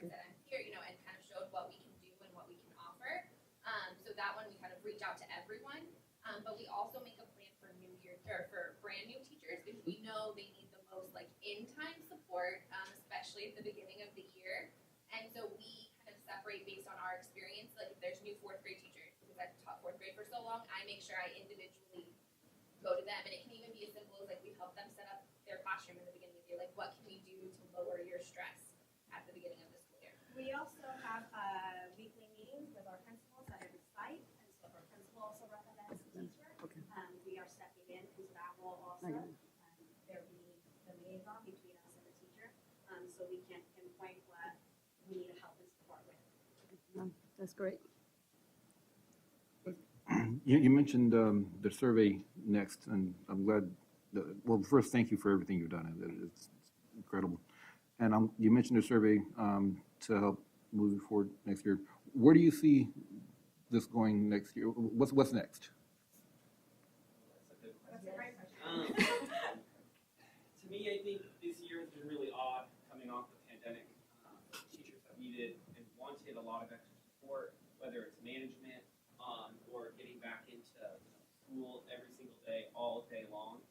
and said, I'm here, you know, and kind of showed what we can do and what we can offer. So that one we kind of reach out to everyone, but we also make a plan for new year or for brand new teachers because we know they need the most like in-time support, especially at the beginning of the year. And so we kind of separate based on our experience. Like if there's new fourth grade teachers, because I've taught fourth grade for so long, I make sure I individually go to them, and it can even be as simple as like we help them set up their classroom in the beginning of the year. Like what can we do to lower your stress at the beginning of the school year? We also have weekly meetings with our principals at every site, and so if our principal also recommends a teacher, we are stepping in into that role also. There be the liaison between us and the teacher, so we can pinpoint what we need help and support with. That's great. You mentioned the survey next, and I'm glad. Well, first, thank you for everything you've done. It's incredible. And you mentioned the survey to help moving forward next year. Where do you see this going next year? What's next? That's a great question. To me, I think this year has been really odd coming off the pandemic. Teachers have needed and wanted a lot of extra support, whether it's management or getting back into school every single day, all day long.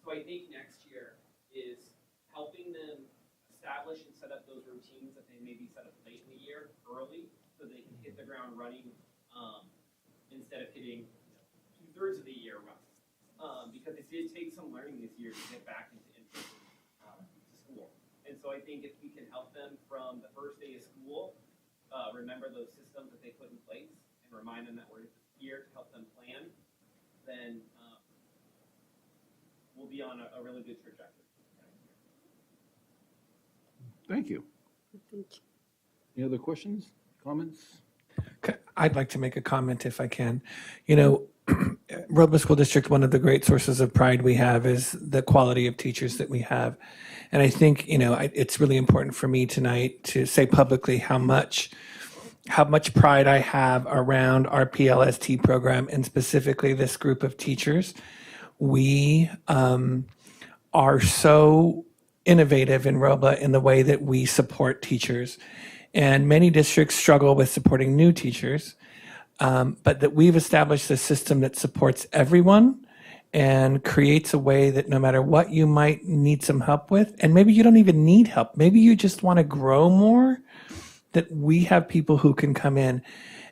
So I think next year is helping them establish and set up those routines that they maybe set up late in the year early so they can hit the ground running instead of hitting 2/3 of the year running. Because it did take some learning this year to get back into school. And so I think if we can help them from the first day of school, remember those systems that they put in place and remind them that we're here to help them plan, then we'll be on a really good trajectory. Thank you. Any other questions, comments? I'd like to make a comment if I can. You know, Robla School District, one of the great sources of pride we have is the quality of teachers that we have. And I think, you know, it's really important for me tonight to say publicly how much pride I have around our PLST program and specifically this group of teachers. We are so innovative in Robla in the way that we support teachers. And many districts struggle with supporting new teachers, but that we've established a system that supports everyone and creates a way that no matter what you might need some help with, and maybe you don't even need help, maybe you just want to grow more, that we have people who can come in.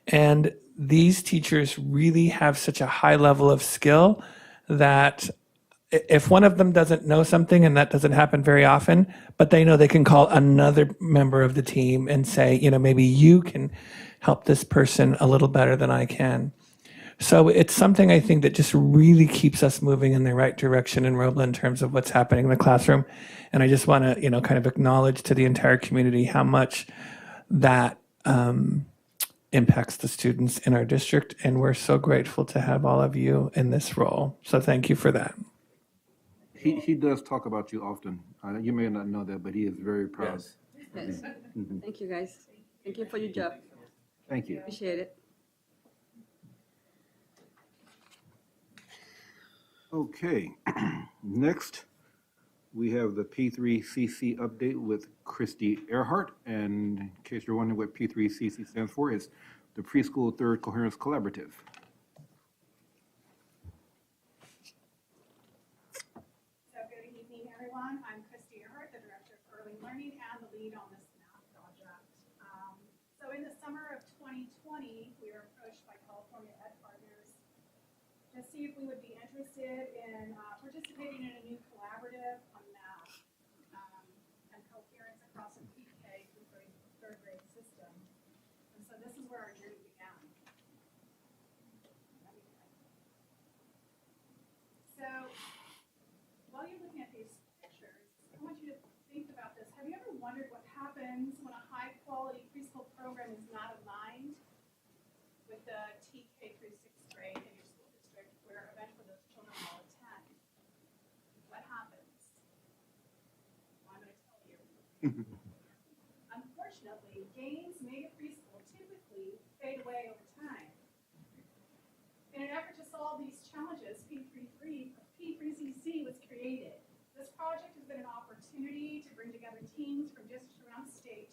And these teachers really have such a high level of skill that if one of them doesn't know something, and that doesn't happen very often, but they know they can call another member of the team and say, you know, maybe you can help this person a little better than I can. So it's something I think that just really keeps us moving in the right direction in Robla in terms of what's happening in the classroom. And I just want to, you know, kind of acknowledge to the entire community how much that impacts the students in our district. And we're so grateful to have all of you in this role. So thank you for that. He does talk about you often. You may not know that, but he is very proud. Yes. Thank you, guys. Thank you for your job. Thank you. Appreciate it. Okay. Next, we have the P3CC update with Christy Earhart. And in case you're wondering what P3CC stands for, it's the Preschool Third Coherence Collaborative. I'm Christy Earhart, the Director of Early Learning and the lead on this math project. So in the summer of 2020, we were approached by California Ed Partners to see if we would be interested in participating in a new collaborative on math and coherence across a pre-K through third grade system. And so this is where our journey began. So while you're looking at these I want you to think about this. Have you ever wondered what happens when a high-quality preschool program is not aligned with the TK through 6th grade in your school district, where eventually those children will attend? What happens? Well, I'm going to tell you. Unfortunately, gains made at preschool typically fade away over time. In an effort to solve these challenges, P3CC was created. This project has been an opportunity to bring together teams from districts around the state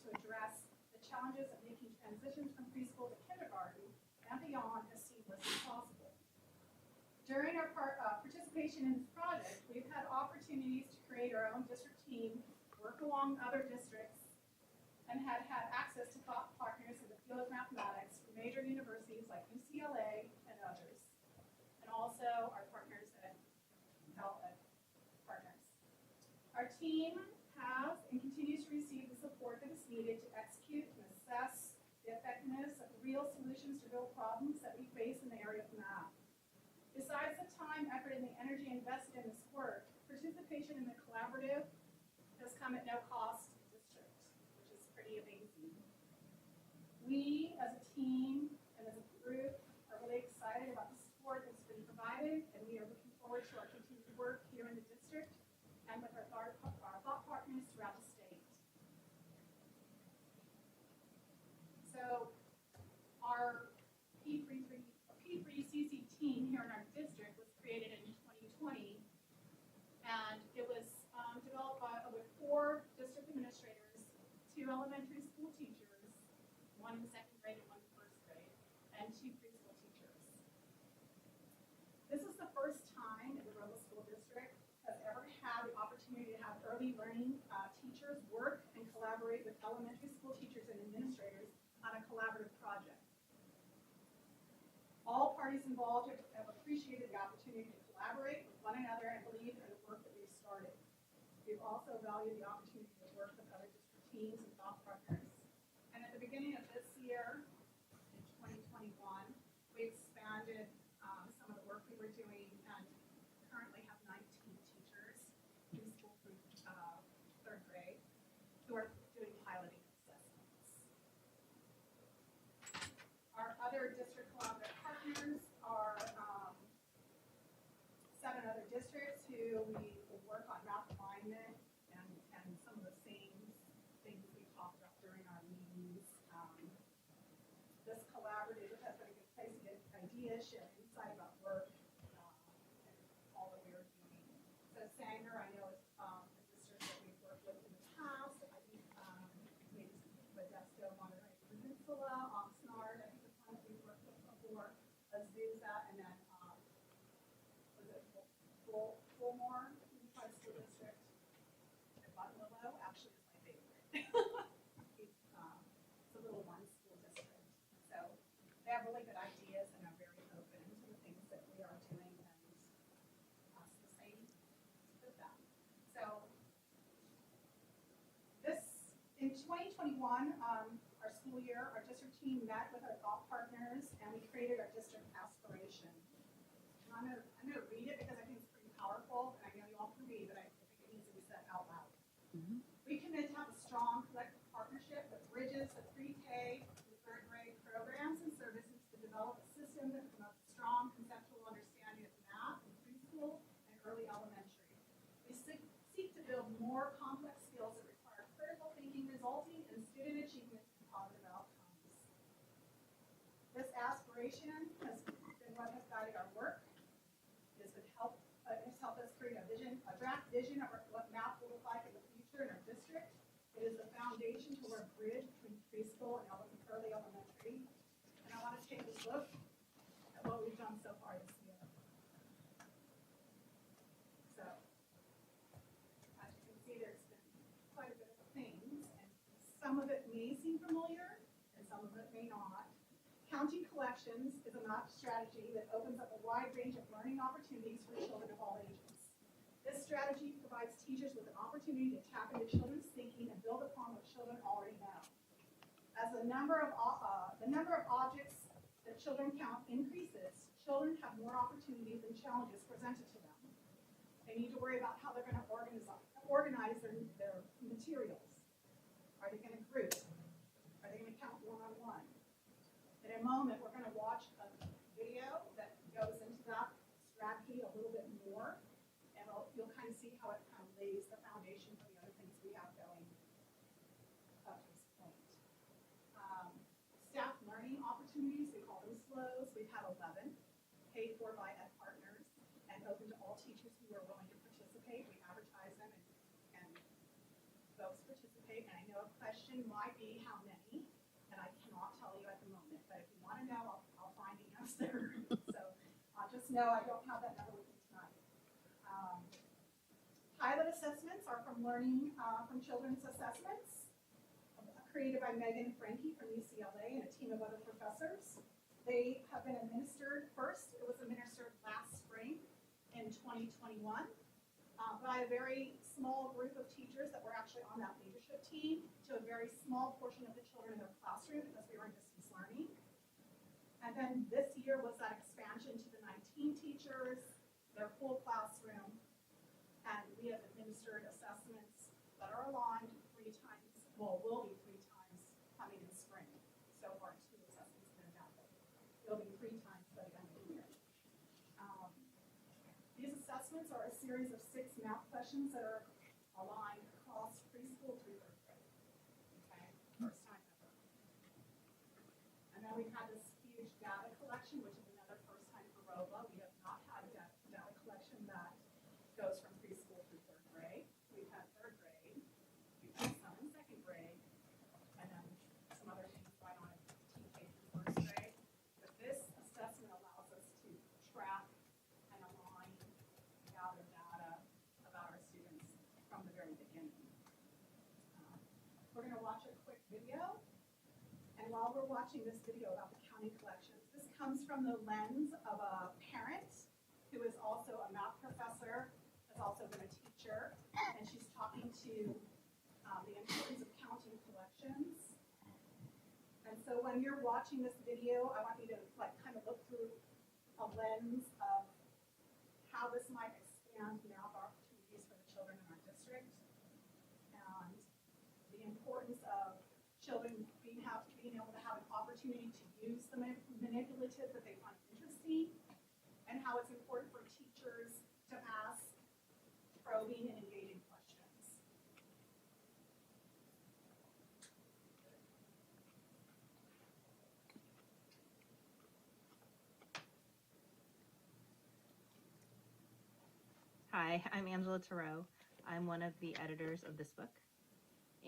transitions from preschool to kindergarten and beyond as seamless as possible. During our participation in this project, we've had opportunities to create our own district team, work along other districts, and had access to thought partners in the field of mathematics from major universities like UCLA and others, and also our partners at Partners. Our team has and continues to receive the support that is needed to execute and assess the effectiveness of real solutions to real problems that we face in the area of math. Besides the time, effort, and the energy invested in this work, participation in the collaborative has come at no cost to the district, which is pretty amazing. We, as a team and as a group, are really excited about the support that's been provided, and we are looking forward to our continued work here in the district and with our thought partners throughout the state. So our P3CC team here in our district was created in 2020, and it was developed with 4 district administrators, 2 elementary school teachers, 1 in the 2nd grade and 1 in the 1st grade, and 2 preschool teachers. This is the first time the Robla School District has ever had the opportunity to have early learning teachers work and collaborate with elementary school teachers and administrators on a collaborative project. All parties involved have appreciated the opportunity to collaborate with one another and believe in the work that we've started. We've also valued the opportunity to work with other district teams and thought partners. And at the beginning of this year, in 2021, we expanded some of the work we were doing and currently have 19 teachers, preschool through 3rd grade, who are doing piloting assessments. Our other district collaborative partners are 7 other districts who we work on math alignment and some of the same things we talked about during our meetings. This collaborative has been a good place to get ideas, share insight about work, and all that we are doing. So Sanger, I know, is a district that we've worked with in the past. I think maybe Modesto, Monterey Peninsula, Oxnard, I think it's one that we've worked with before, Azusa, and then was it Fulmore Unified School District? And Buttonwillow actually is my favorite. It's a little one school district. So they have really good ideas and are very open to the things that we are doing, and us the same with them. So this, in 2021, our school year, our district team met with our thought partners and we created our district aspiration. And I'm gonna read it because I think it's pretty powerful, and I know you all can read, but I think it needs to be said out loud. We commit to have a strong collective partnership that bridges the pre-K to 3rd grade programs and services to develop a system that promotes strong conceptual understanding of math in preschool and early elementary. We seek to build more complex skills that require critical thinking, resulting in student achievement and positive outcomes. This aspiration has been what has guided our work. It has helped us create a draft vision of what math will look like in the future in our district. It is the foundation to our bridge between preschool and early elementary. And I want to take a look at what we've done so far this year. So, as you can see, there's been quite a bit of things, and some of it may seem familiar, and some of it may not. Counting collections is a math strategy that opens up a wide range of learning opportunities for children of all ages. This strategy provides teachers with an opportunity to tap into children's thinking and build upon what children already know. As the number of objects that children count increases, children have more opportunities and challenges presented to them. They need to worry about how they're going to organize their materials. Are they going to group? Are they going to count one-on-one? In a moment, we're going to watch a video that goes into that strategy a little bit more, and you'll kind of see how it kind of lays the foundation for the other things we have going up to this point. Staff learning opportunities, we call them SLOs. We've had 11, paid for by ed partners, and open to all teachers who are willing to participate. We advertise them, and folks participate. And I know a question might be how many, and I cannot tell you at the moment, but if you want to know, I'll find the answer. So just know I don't have that number with me tonight. Pilot assessments are from from Children's Assessments, created by Megan Franke from UCLA and a team of other professors. They have been administered first. It was administered last spring in 2021 by a very small group of teachers that were actually on that leadership team to a very small portion of the children in their classroom because we were in distance learning. And then this year was that expansion to the 19 teachers, their full classroom, and we have administered assessments that are aligned 3 times, well, will be 3 times coming in spring. So far, 2 assessments have been adapted. It'll be 3 times by the end of the year. These assessments are a series of 6 math questions that are aligned across preschool through 3rd grade. Okay, first time ever. And then we've had this huge data collection, which is another first time for Robla. We have not had data collection that goes from preschool through 3rd grade. We've had 3rd grade, we've had some in 2nd grade, and then some other things right on TK through 1st grade. But this assessment allows us to track and align, gather data about our students from the very beginning. We're going to watch a quick video, and while we're watching this video about the county collections, this comes from the lens of a parent who is also a math professor, has also been a teacher, and she's talking to the importance of counting collections. And so when you're watching this video, I want you to kind of look through a lens of how this might expand math opportunities for the children in our district, and the importance of children being able to have an opportunity to use the manipulative that they find interesting, and how it's important for teachers to ask probing and engaging questions. Hi, I'm Angela Tarreau. I'm one of the editors of this book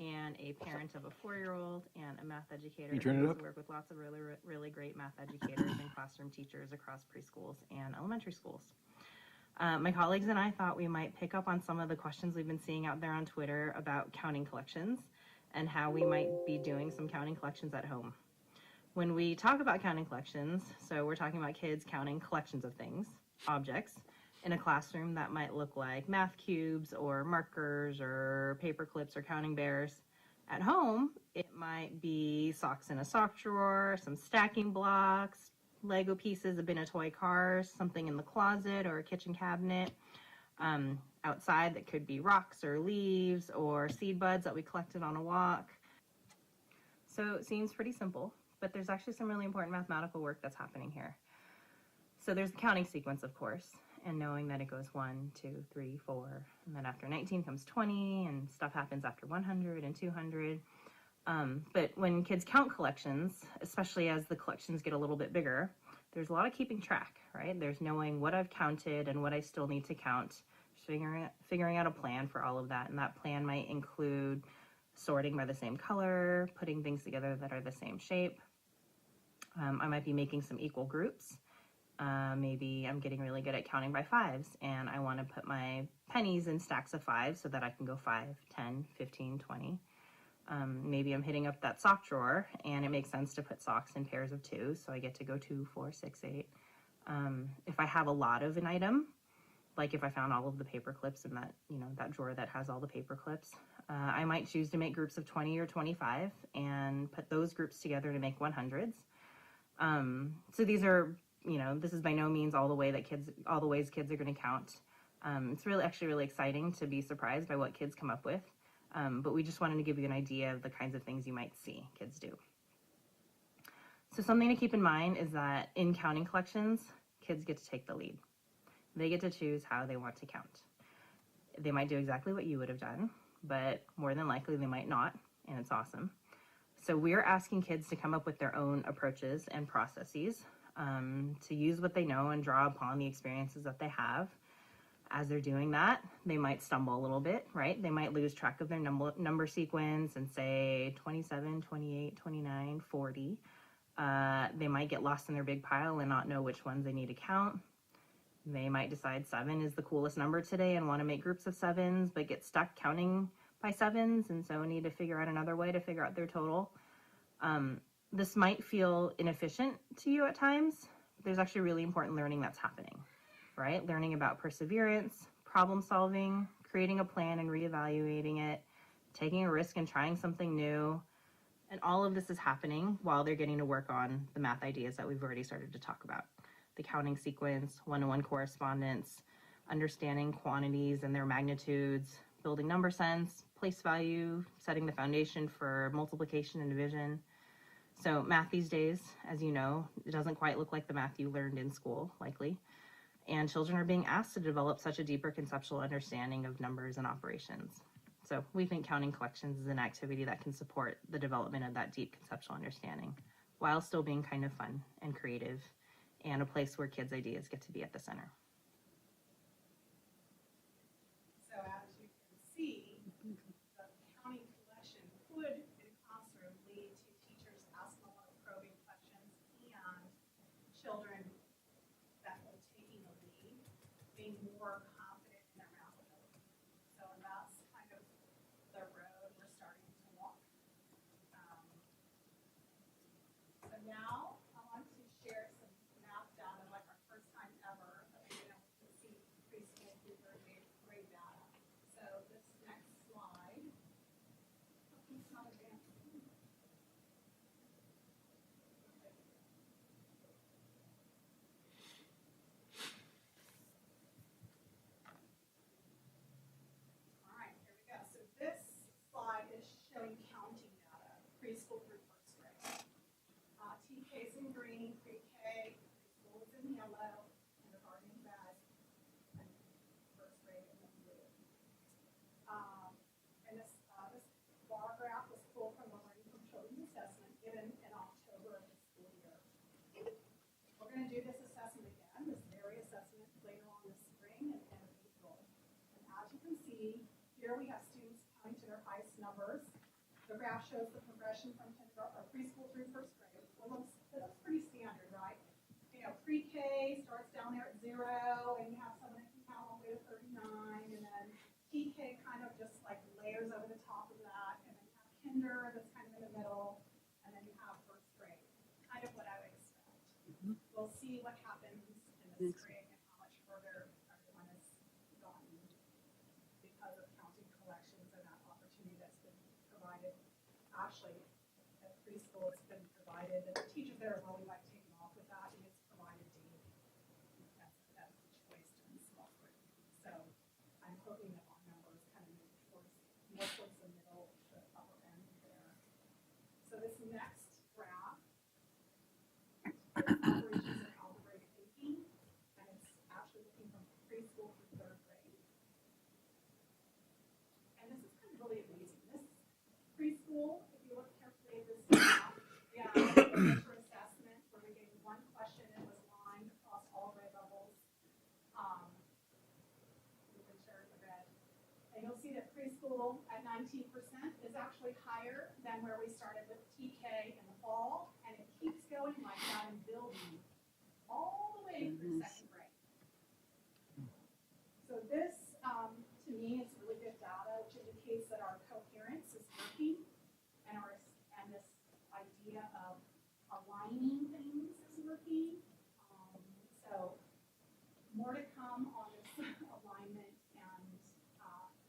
and a parent of a 4-year-old and a math educator. You turn it who up? work with lots of really great math educators and classroom teachers across preschools and elementary schools. My colleagues and I thought we might pick up on some of the questions we've been seeing out there on Twitter about counting collections and how we might be doing some counting collections at home. When we talk about counting collections, so we're talking about kids counting collections of things, objects, in a classroom that might look like math cubes or markers or paper clips or counting bears. At home, it might be socks in a sock drawer, some stacking blocks, Lego pieces, a bin of toy cars, something in the closet or a kitchen cabinet. Outside, that could be rocks or leaves or seed buds that we collected on a walk. So it seems pretty simple, but there's actually some really important mathematical work that's happening here. So there's the counting sequence, of course, and knowing that it goes 1, 2, 3, 4, and then after 19 comes 20, and stuff happens after 100 and 200. But when kids count collections, especially as the collections get a little bit bigger, there's a lot of keeping track, right? There's knowing what I've counted and what I still need to count, figuring out a plan for all of that, and that plan might include sorting by the same color, putting things together that are the same shape. I might be making some equal groups. Maybe I'm getting really good at counting by 5s, and I want to put my pennies in stacks of 5 so that I can go 5, 10, 15, 20. Maybe I'm hitting up that sock drawer, and it makes sense to put socks in pairs of 2, so I get to go 2, 4, 6, 8. If I have a lot of an item, like if I found all of the paper clips in that, that drawer that has all the paper clips, I might choose to make groups of 20 or 25 and put those groups together to make 100s. So these are, this is by no means all the ways kids are going to count. It's really exciting to be surprised by what kids come up with. But we just wanted to give you an idea of the kinds of things you might see kids do. So something to keep in mind is that in counting collections, kids get to take the lead. They get to choose how they want to count. They might do exactly what you would have done, but more than likely they might not, and it's awesome. So we're asking kids to come up with their own approaches and processes, to use what they know and draw upon the experiences that they have. As they're doing that, they might stumble a little bit, right? They might lose track of their number sequence and say 27, 28, 29, 40. They might get lost in their big pile and not know which ones they need to count. They might decide 7 is the coolest number today and want to make groups of 7s, but get stuck counting by 7s, and so need to figure out another way to figure out their total. This might feel inefficient to you at times. There's actually really important learning that's happening, right? Learning about perseverance, problem solving, creating a plan and reevaluating it, taking a risk and trying something new. And all of this is happening while they're getting to work on the math ideas that we've already started to talk about. The counting sequence, one-to-one correspondence, understanding quantities and their magnitudes, building number sense, place value, setting the foundation for multiplication and division. So math these days, as you know, it doesn't quite look like the math you learned in school, likely. And children are being asked to develop such a deeper conceptual understanding of numbers and operations. So we think counting collections is an activity that can support the development of that deep conceptual understanding while still being kind of fun and creative and a place where kids' ideas get to be at the center. So as you can see, the counting collection could, in a classroom, lead to teachers asking a lot of probing questions and children definitely taking the lead, being more confident in their math ability. So that's kind of the road we're starting to walk. So now I want to share some math data, like our first time ever, that we've been able to see preschool through third grade data. So this next slide, it's not advancing. All right, here we go. So this slide is showing counting data, preschool through first grade. TK is in green, pre-K, preschool is in yellow, kindergarten in red, and first grade in the blue. And this bar graph was pulled from the Learning from Children's assessment given in October of the school year. We're going to do this assessment again, this very assessment, later on this spring and in April. And as you can see, here we have students counting to their highest numbers. The graph shows the progression from preschool through first grade. Well, that's pretty standard, right? You know, pre-K starts down there at 0, and you have someone that can count all the way to 39, and then TK kind of just like layers over the top of that, and then you have kinder that's kind of in the middle, and then you have first grade. Kind of what I would expect. We'll see what happens in the spring and how much further everyone has gotten because of counting collections and that opportunity that's been provided. Actually, at preschool, it's been provided, and the teachers there are really like taking off with that, and it's provided daily. That's each place in small group. So I'm hoping that our numbers kind of move more towards the middle, the upper end there. So this next graph is operations and algebraic thinking, and it's actually looking from preschool through third grade. And this is kind of really amazing. This preschool, if you look carefully at this graph, we have a assessment where we gave one question and it was lined across all grade levels. You can share the red. And you'll see that preschool at 19% is actually higher than where we started with TK in the fall, and it keeps going like that and building all the way through second grade. So this, to me, is really good data, which indicates that our coherence is working, and this idea of aligning things is working. So more to come on this alignment, and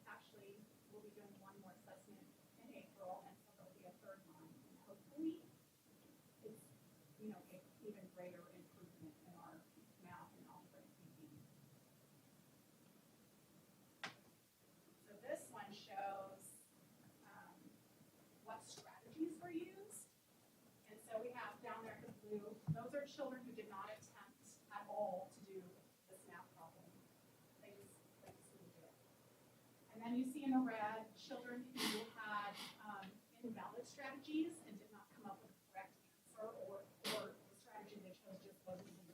actually we'll be doing one more assessment in April, and so there'll be a third one, and hopefully it's, you know, an even greater improvement in our math and algebra thinking. So this one shows what strategies were used. And so we have down there in blue, those are children who did not attempt at all to do this math problem. They just didn't do it. And then you see in the red, children who had invalid strategies and did not come up with the correct answer, or the strategy they chose just wasn't even,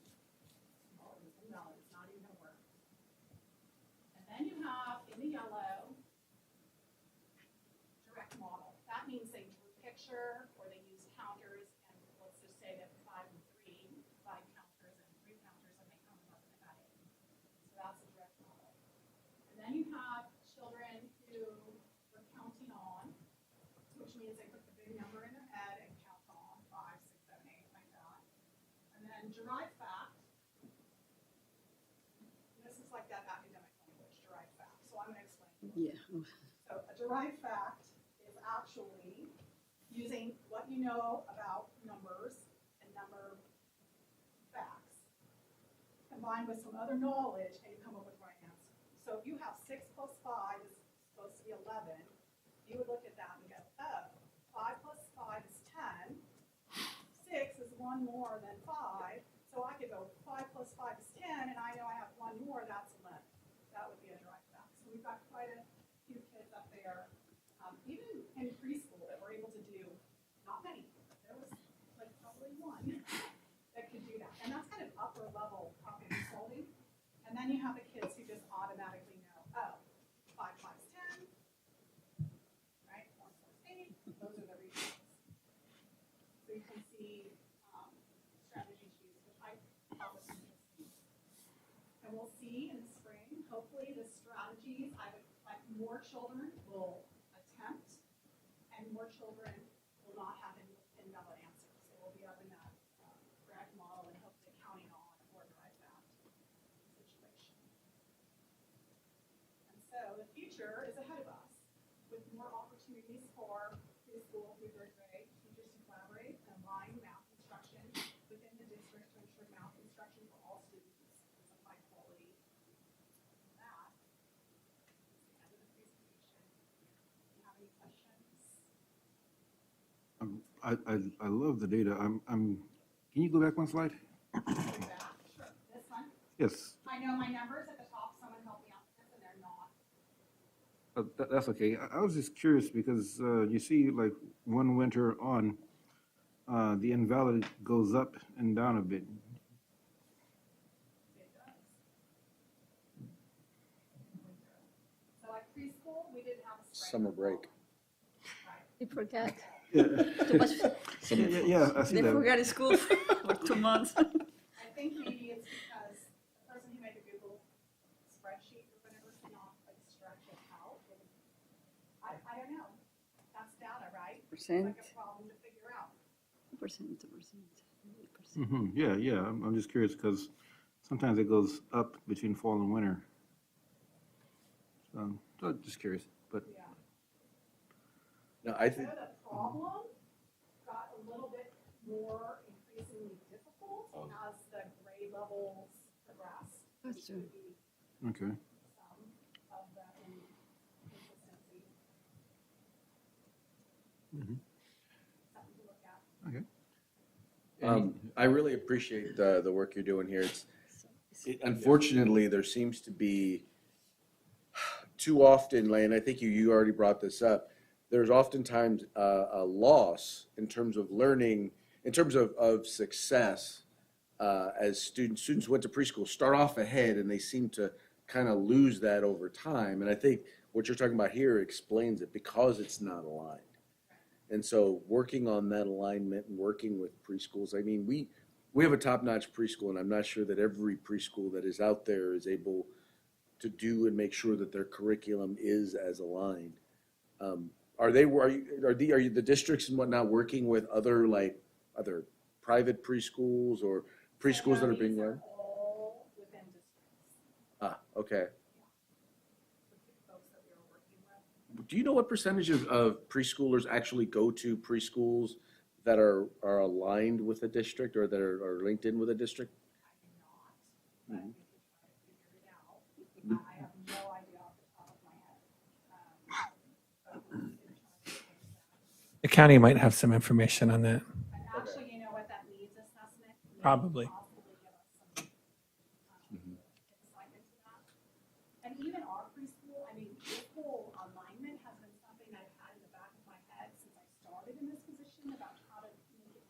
well, it was invalid, it's not even gonna work. picture, or they use counters, and let's just say that 5 and 3, 5 counters and 3 counters, and they come up and add it. So that's a direct model. And then you have children who are counting on, which means they put the big number in their head and count on 5, 6, 7, 8, like that. And then derived fact. This is like that academic language, derived fact. So I'm going to explain. Yeah. So a derived fact is actually using what you know about numbers and number facts, combined with some other knowledge, and you come up with the right answer. So if you have 6 plus 5 is supposed to be 11, you would look at that and go, oh, 5 plus 5 is 10, 6 is 1 more than 5, so I could go 5 plus 5 is 10, and I know I have 1 more, that's 11. That would be a derived fact. So we've got quite a few kids up there, even in preschool, that were able to do, not many, but there was like probably 1 that could do that. And that's kind of upper level problem solving. And then you have the kids who just automatically know, oh, 5 times 10, right? 1 plus 8, those are the reasons. So you can see strategies used, which I thought was interesting. And we'll see in the spring, hopefully, the strategies, I would like more children will attempt, and more children will not have invalid answers. They will be up in that correct model and hopefully counting on or derived fact situation. And so the future is ahead of us with more opportunities for preschool through 3rd grade teachers to collaborate and align math instruction within the district to ensure math instruction for all students is of high quality. And that is the end of the presentation. Do you have any questions? I love the data. Can you go back 1 slide? Go back. Sure. This one? Yes. I know my numbers at the top, someone help me out with this, and they're not. That's okay. I was just curious because you see, like, 1 winter on, the invalid goes up and down a bit. It does. So like preschool, we didn't have a spring. Summer break. Right. They forget. Yeah, Too much. yeah, I see They that. forget in school for 2 months. I think maybe it's because the person who made the Google spreadsheet or whatever cannot like stretch it out. I don't know. That's data, right? It's Percent. like a problem to figure out. Percent. Yeah. I'm just curious because sometimes it goes up between fall and winter. So just curious, but Yeah. No, I think, So the problem got a little bit more increasingly difficult as the grade levels progressed. That's true. okay. Some of the inconsistency. Mhm. Something to look at. Okay. I really appreciate the work you're doing here. Unfortunately, there seems to be too often, Lane, I think you already brought this up, there's oftentimes a loss in terms of learning, in terms of success as students went to preschool, start off ahead, and they seem to kind of lose that over time. And I think what you're talking about here explains it because it's not aligned. And so working on that alignment and working with preschools, I mean, we have a top-notch preschool, and I'm not sure that every preschool that is out there is able to do and make sure that their curriculum is as aligned. Are the districts and whatnot working with other private preschools or preschools that are being run? All within districts. Okay. The folks that we were working with. Do you know what percentage of preschoolers actually go to preschools that are aligned with a district or that are linked in with a district? I do not, but we could try to figure it out. I have no idea off the top of my head. But we can try to figure that. The county might have some information on that. And actually, you know what, that needs assessment may Probably. possibly give us some insight into that. And even our preschool, I mean, this whole alignment has been something that I've had in the back of my head since I started in this position about how to make it,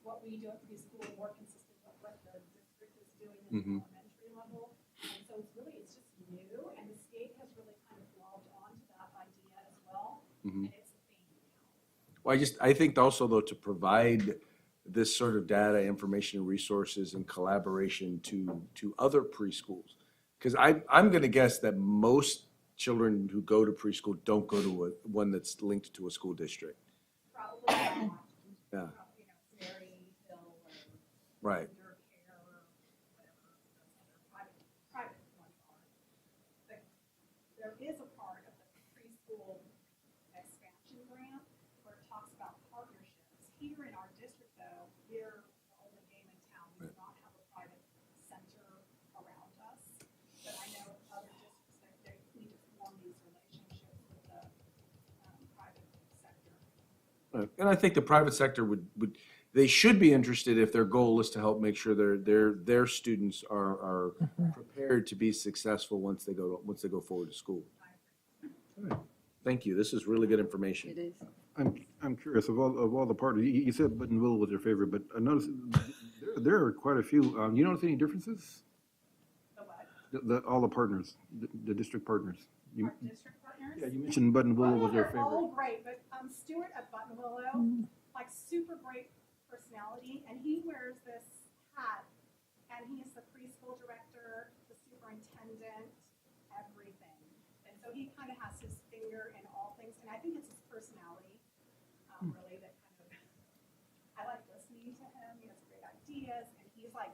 what we do at preschool more consistent with what the district is doing at the elementary level. And so it's just new, and the state has really kind of globbed onto that idea as well. And it's a thing now. Well, I think also though, to provide this sort of data, information, and resources and collaboration to other preschools. Because I'm going to guess that most children who go to preschool don't go to one that's linked to a school district. Probably not. Yeah. You know, Mary Hill or Right. Your Care or whatever those other private ones are. But there is a part of the preschool expansion grant where it talks about partnerships. Here in our district though, we're the only game in town. We do not have a private center around us. But I know other districts, they need to form these relationships with the private sector. And I think the private sector they should be interested if their goal is to help make sure their students are prepared to be successful once they go forward to school. All right. Thank you. This is really good information. It is. I'm curious, of all the partners, you said Buttonville was your favorite, but I noticed there are quite a few. You notice any differences? The what? All the partners, the district partners. Our district partners? Yeah, you mentioned Buttonville was your They're all favorite. great, but Stuart at Buttonwillow, like super great personality, and he wears this hat, and he's the preschool director, the superintendent, everything. And so he kind of has his finger in all things, and I think it's his personality, really, that kind of, I like listening to him, he has great ideas, and he's like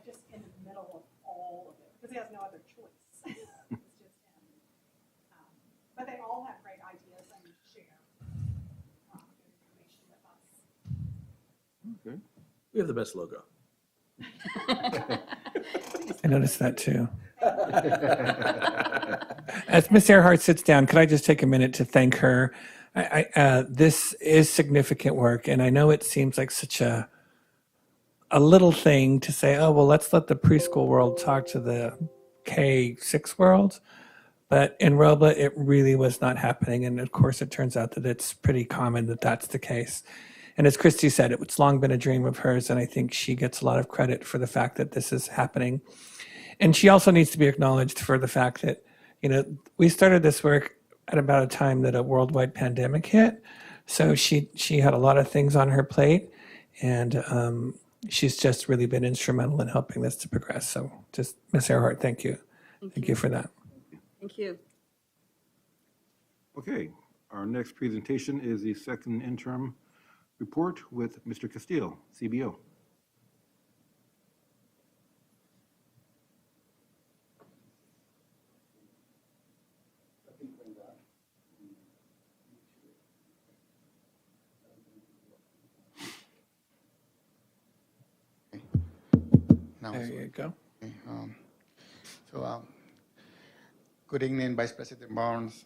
just in the middle of all of it, because he has no other choice. It's just him. But they all have great ideas and share good information with us. Okay. We have the best logo. I noticed that too. As Ms. Earhart sits down, could I just take a minute to thank her? This is significant work, and I know it seems like such a little thing to say, oh, well, let's let the preschool world talk to the K-6 world. But in Robla, it really was not happening. And of course, it turns out that it's pretty common that that's the case. And as Christy said, it's long been a dream of hers. And I think she gets a lot of credit for the fact that this is happening. And she also needs to be acknowledged for the fact that, we started this work at about a time that a worldwide pandemic hit. So she had a lot of things on her plate. And she's just really been instrumental in helping this to progress. So just, Ms. Earhart, thank you. Thank you for that. Thank you. Okay, our next presentation is the second interim report with Mr. Castillo, CBO. There you go. Good evening, Vice President Barnes,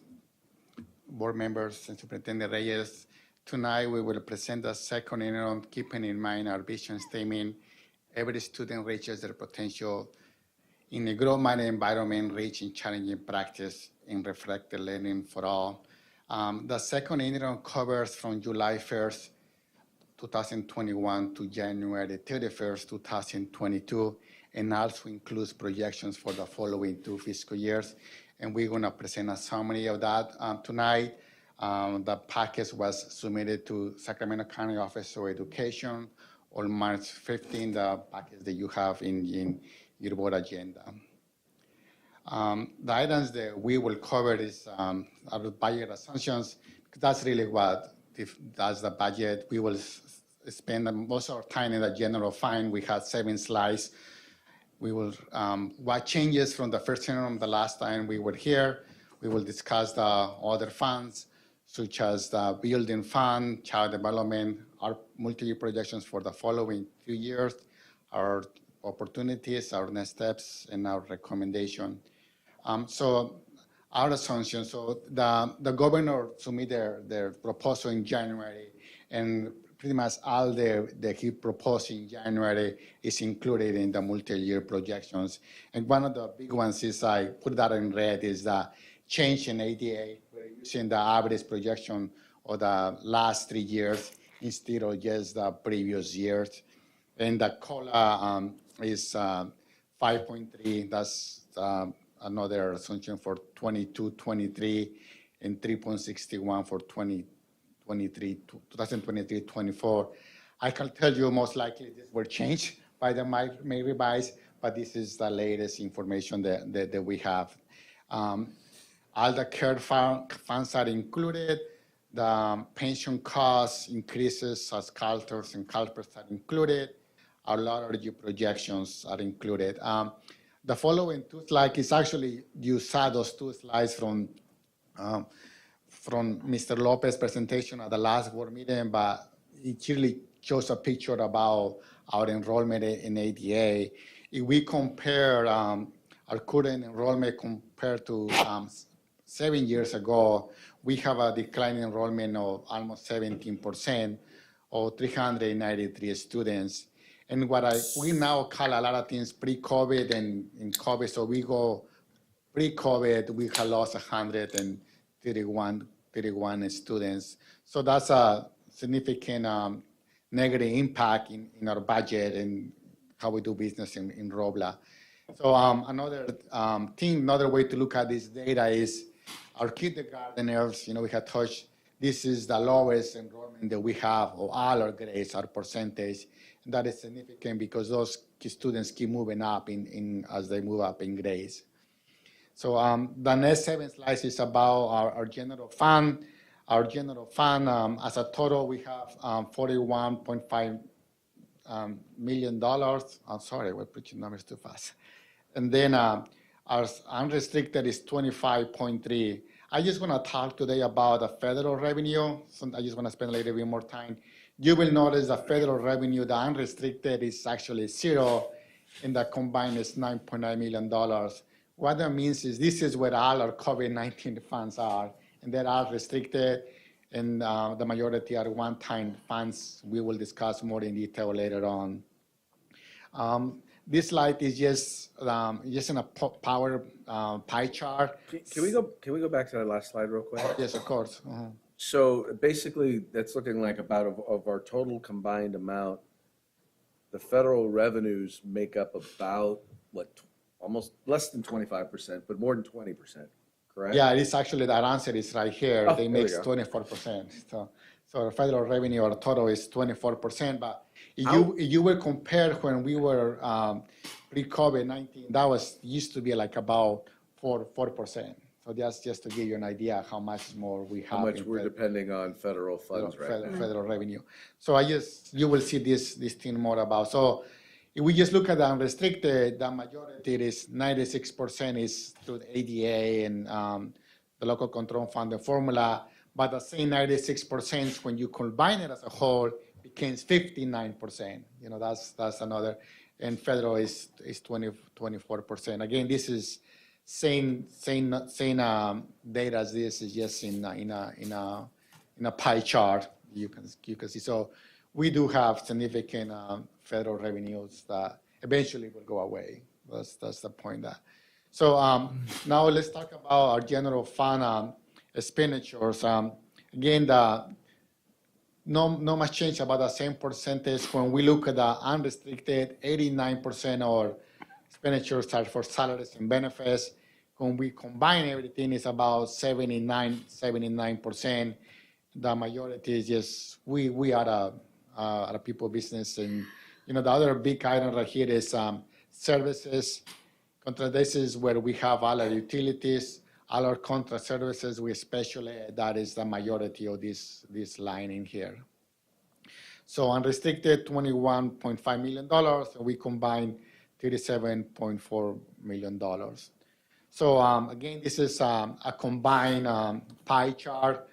board members, and Superintendent Reyes. Tonight, we will present the second interim, keeping in mind our vision statement. Every student reaches their potential in a growth-minded environment, rich in challenging practice, and reflected learning for all. The second interim covers from July 1st, 2021 to January 31st, 2022, and also includes projections for the following 2 fiscal years. And we're going to present a summary of that tonight. The package was submitted to Sacramento County Office of Education on March 15, the package that you have in your board agenda. The items that we will cover is our budget assumptions, because that's really what that's the budget. We will spend most of our time in the general fund. We had 7 slides. We will, what changes from the first interim, the last time we were here. We will discuss the other funds, such as the building fund, child development, our multi-year projections for the following 2 years, our opportunities, our next steps, and our recommendation. So our assumption, so the governor submitted their proposal in January, and pretty much all that he proposed in January is included in the multi-year projections. And one of the big ones is, I put that in red, is the change in ADA. We're using the average projection of the last 3 years instead of just the previous years. And the COLA is 5.3. That's another assumption for 22, 23, and 3.61 for 24, 2023-24. I can tell you most likely this will change by the May revise, but this is the latest information that we have. All the care funds are included. The pension costs increases as CalPERS and CalPERS are included. Our lottery projections are included. The following two slides is actually, you saw those two slides from Mr. Lopez's presentation at the last board meeting, but it really shows a picture about our enrollment in ADA. If we compare our current enrollment compared to 7 years ago, we have a decline in enrollment of almost 17%, or 393 students. And what we now call a lot of things pre-COVID and in COVID. So we go pre-COVID, we have lost 131 students. So that's a significant negative impact in our budget and how we do business in Robla. So another way to look at this data is our kindergarteners, we have touched, this is the lowest enrollment that we have of all our grades, our percentage. And that is significant because those students keep moving up as they move up in grades. So the next 7 slides is about our general fund. Our general fund, as a total, we have $41.5 million. I'm sorry, we're putting numbers too fast. And then our unrestricted is 25.3. I just want to talk today about the federal revenue. So I just want to spend a little bit more time. You will notice the federal revenue, the unrestricted is actually 0, and the combined is $9.9 million. What that means is this is where all our COVID-19 funds are, and they're all restricted, and the majority are one-time funds. We will discuss more in detail later on. This slide is just in a power pie chart. Can we go back to that last slide real quick? Yes, of course. So basically, that's looking like about of our total combined amount, the federal revenues make up about almost less than 25%, but more than 20%, correct? Yeah, it's actually, that answer is right here. Oh, they make 24%. So the federal revenue or total is 24%. But if you will compare when we were pre-COVID-19, that used to be like about 4%. So that's just to give you an idea how much more we have. How much we're depending on federal funds right now. Federal revenue. So you will see this thing more about. So if we just look at the unrestricted, the majority is 96% is through the ADA and the local control fund, the formula. But the same 96%, when you combine it as a whole, becomes 59%. That's another. And federal is 24%. Again, this is same data as this is just in a pie chart. You can see. So we do have significant federal revenues that eventually will go away. That's the point. So now let's talk about our general fund expenditures. Again, no much change, about the same percentage. When we look at the unrestricted, 89% of our expenditures are for salaries and benefits. When we combine everything, it's about 79%. The majority is just we are a people business, and the other big item right here is services. This is where we have all our utilities, all our contract services. We especially, that is the majority of this line in here. So unrestricted, $21.5 million, and we combine $37.4 million. So again, this is a combined pie chart.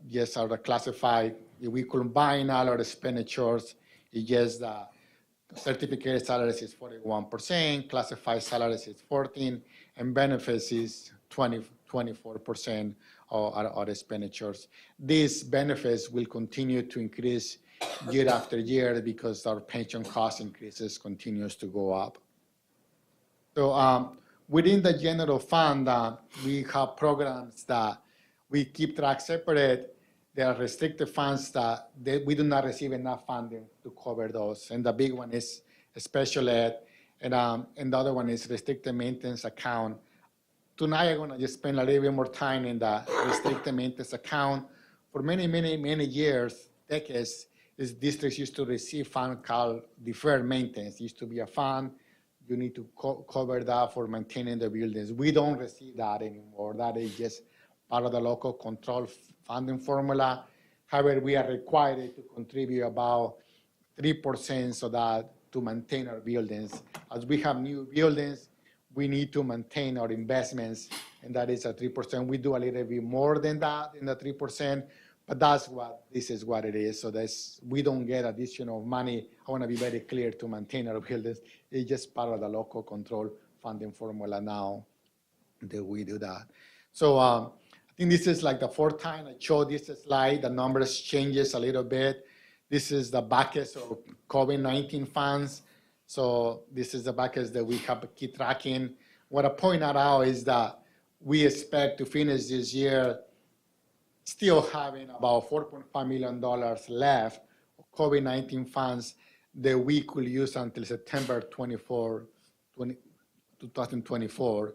Just are classified. If we combine all our expenditures, it's just the certificated salaries is 41%, classified salaries is 14%, and benefits is 24% of our expenditures. These benefits will continue to increase year after year because our pension cost increases continues to go up. So within the general fund, we have programs that we keep track separate. There are restricted funds that we do not receive enough funding to cover those. And the big one is special ed, and the other one is restricted maintenance account. Tonight, I'm going to just spend a little bit more time in the restricted maintenance account. for many years, decades, these districts used to receive fund called deferred maintenance. It used to be a fund, you need to cover that for maintaining the buildings. We don't receive that anymore. That is just part of the local control funding formula. However, we are required to contribute about 3% so that to maintain our buildings. As we have new buildings, we need to maintain our investments, and that is at 3%. We do a little bit more than that in the 3%, but this is what it is. So we don't get additional money. I want to be very clear to maintain our buildings. It's just part of the local control funding formula now that we do that. So I think this is like the fourth time I showed this slide. The numbers changes a little bit. This is the buckets of COVID-19 funds. So this is the buckets that we have to keep tracking. What I point out is that we expect to finish this year still having about $4.5 million left of COVID-19 funds that we could use until September 2024.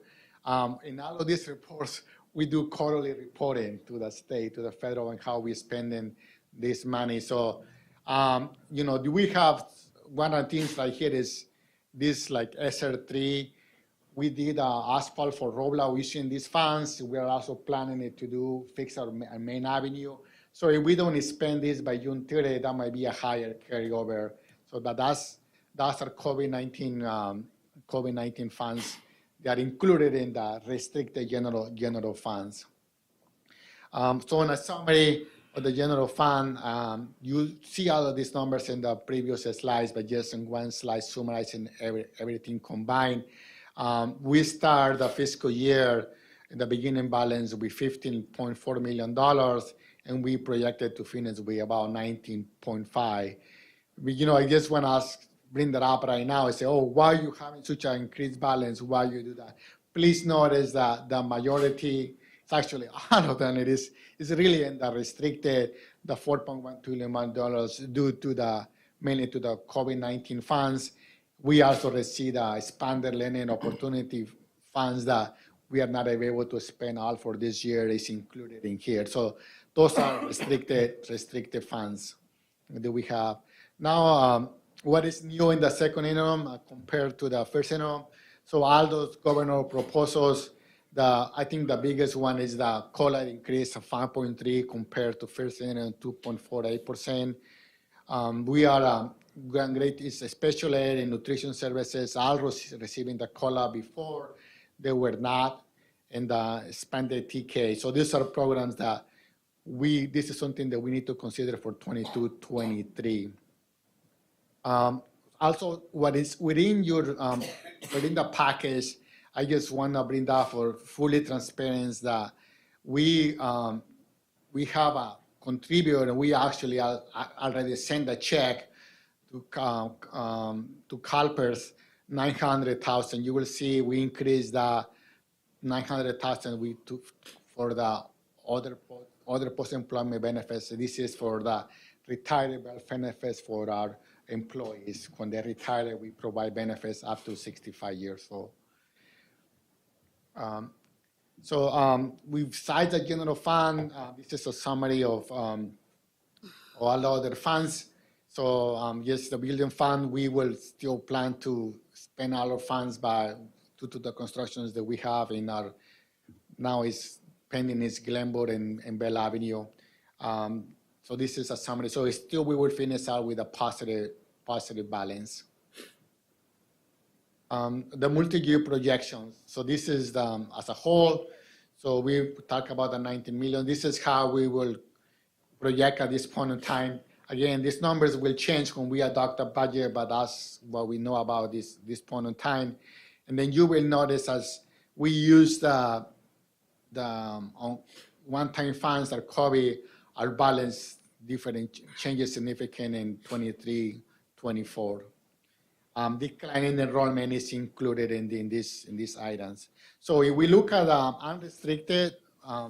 In all of these reports, we do quarterly reporting to the state, to the federal, and how we're spending this money. So, do we have one of the things right here is this like SR3. We did asphalt for Robla using these funds. We are also planning it to fix our main avenue. So if we don't spend this by June 30, that might be a higher carryover. So that's our COVID-19 funds that are included in the restricted general funds. So in a summary of the general fund, you see all of these numbers in the previous slides, but just in one slide summarizing everything combined. We start the fiscal year in the beginning balance with $15.4 million, and we projected to finish with about 19.5. I just want to bring that up right now and say, why are you having such an increased balance? Why you do that? Please notice that the majority, it's actually all of them, is really in the restricted, the $4.1 trillion due to mainly to the COVID-19 funds. We also receive the expanded lending opportunity funds that we are not able to spend all for this year is included in here. So those are restricted funds that we have. Now, what is new in the second interim compared to the first interim? So all those governor proposals, I think the biggest one is the COLA increase of 5.3 compared to first interim 2.48%. We are great, especially in nutrition services, all receiving the COLA before they were not in the expanded TK. So these are programs that this is something that we need to consider for 22-23. Also, what is within the package, I just want to bring that for fully transparency that we have a contributor, and we actually already sent a check to CalPERS, $900,000. You will see we increased the $900,000 for the other post-employment benefits. This is for the retirement benefits for our employees. When they retire, we provide benefits up to 65 years old. We've cited the general fund. This is a summary of all the other funds. So yes, the building fund, we will still plan to spend all our funds due to the constructions that we have in our, now is pending is Glenwood and Bell Avenue. So this is a summary. So still we will finish out with a positive balance. The multi-year projections. So this is as a whole. So we talk about the 19 million. This is how we will project at this point in time. Again, these numbers will change when we adopt a budget, but that's what we know about this point in time. And then you will notice as we use the one-time funds that cover our balance, different changes significant in 23, 24. Declining enrollment is included in these items. So if we look at unrestricted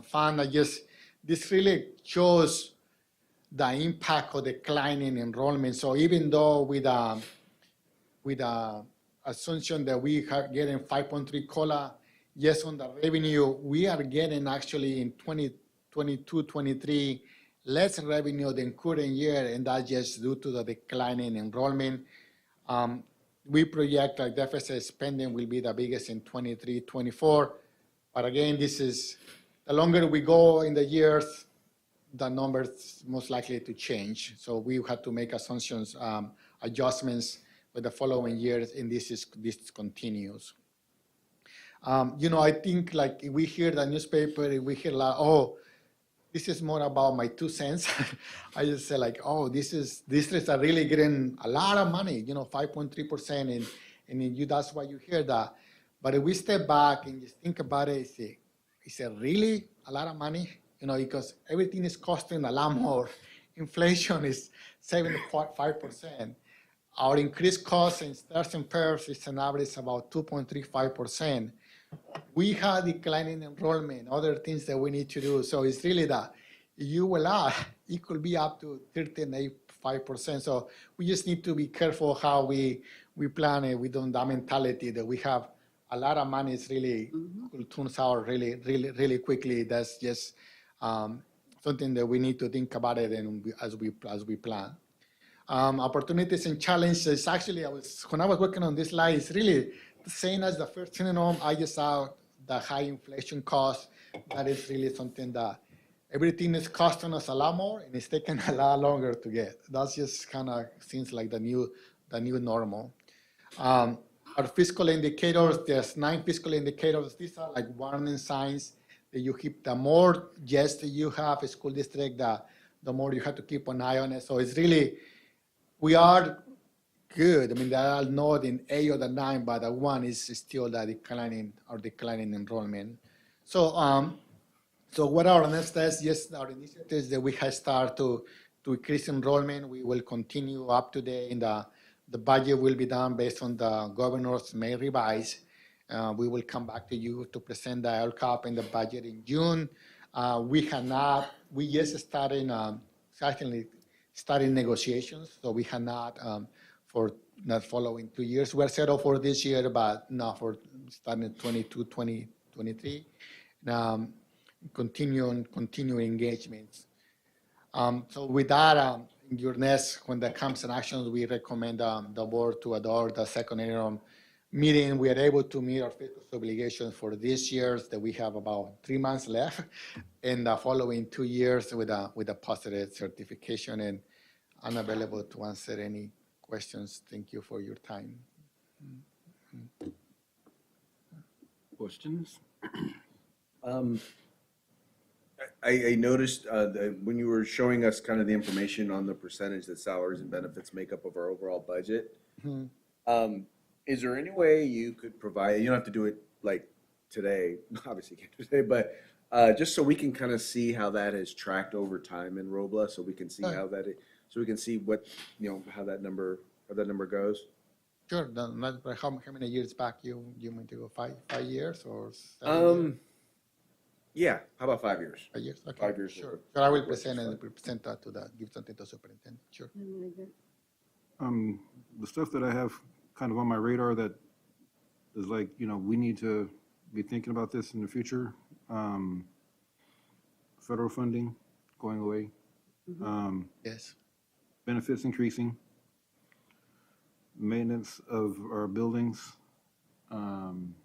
fund, this really shows the impact of declining enrollment. So even though with the assumption that we are getting 5.3 COLA, yes, on the revenue, we are getting actually in 2022, 23, less revenue than current year, and that's just due to the declining enrollment. We project our deficit spending will be the biggest in 23, 24. But again, this is, the longer we go in the years, the numbers most likely to change. So we have to make assumptions, adjustments for the following years, and this continues. I think like if we hear the newspaper, if we hear like, oh, this is more about my 2 cents. I just say like, oh, districts are really getting a lot of money, 5.3%, and that's why you hear that. But if we step back and just think about it, is it really a lot of money? Because everything is costing a lot more. Inflation is 7.5%. Our increased costs in stars and pairs is an average about 2.35%. We have declining enrollment, other things that we need to do. So it's really that you will add, it could be up to 13.85%. So we just need to be careful how we plan it. We don't that mentality that we have a lot of money is really turns out really quickly. That's just something that we need to think about it and as we plan. Opportunities and challenges. Actually, when I was working on this slide, it's really the same as the first synonym. I just saw the high inflation cost. That is really something that everything is costing us a lot more, and it's taking a lot longer to get. That's just kind of seems like the new normal. Our fiscal indicators, there's 9 fiscal indicators. These are like warning signs that you keep. The more yes that you have a school district, the more you have to keep an eye on it. So it's really, we are good. I mean, they are not in 8 or the 9, but the 1 is still the declining enrollment. So, so what are our next steps? Yes, our initiatives that we have started to increase enrollment. We will continue up to date. The budget will be done based on the governor's May revise. We will come back to you to present the LCAP and the budget in June. We just starting negotiations, so we have not for the following 2 years. We're settled for this year, but not for starting 22, 2023. Continuing engagements. So with that, your next, when there comes an action, we recommend the board to adopt the second interim meeting. We are able to meet our fiscal obligations for this year, that we have about 3 months left, and the following 2 years with a positive certification. And I'm available to answer any questions. Thank you for your time. Questions? I noticed that when you were showing us kind of the information on the percentage that salaries and benefits make up of our overall budget, is there any way you could provide, you don't have to do it like today, obviously you can't do it today, but just so we can kind of see how that has tracked over time in Robla, so we can see how that, so we can see what, how that number goes? Sure. How many years back you meant to go? 5 years or 7 years? Yeah, how about 5 years? 5 years, okay. 5 years. Sure. So I will present that to give something to superintendent. Sure. The stuff that I have kind of on my radar that is like, we need to be thinking about this in the future. Federal funding going away. Yes. Benefits increasing. Maintenance of our buildings. Can't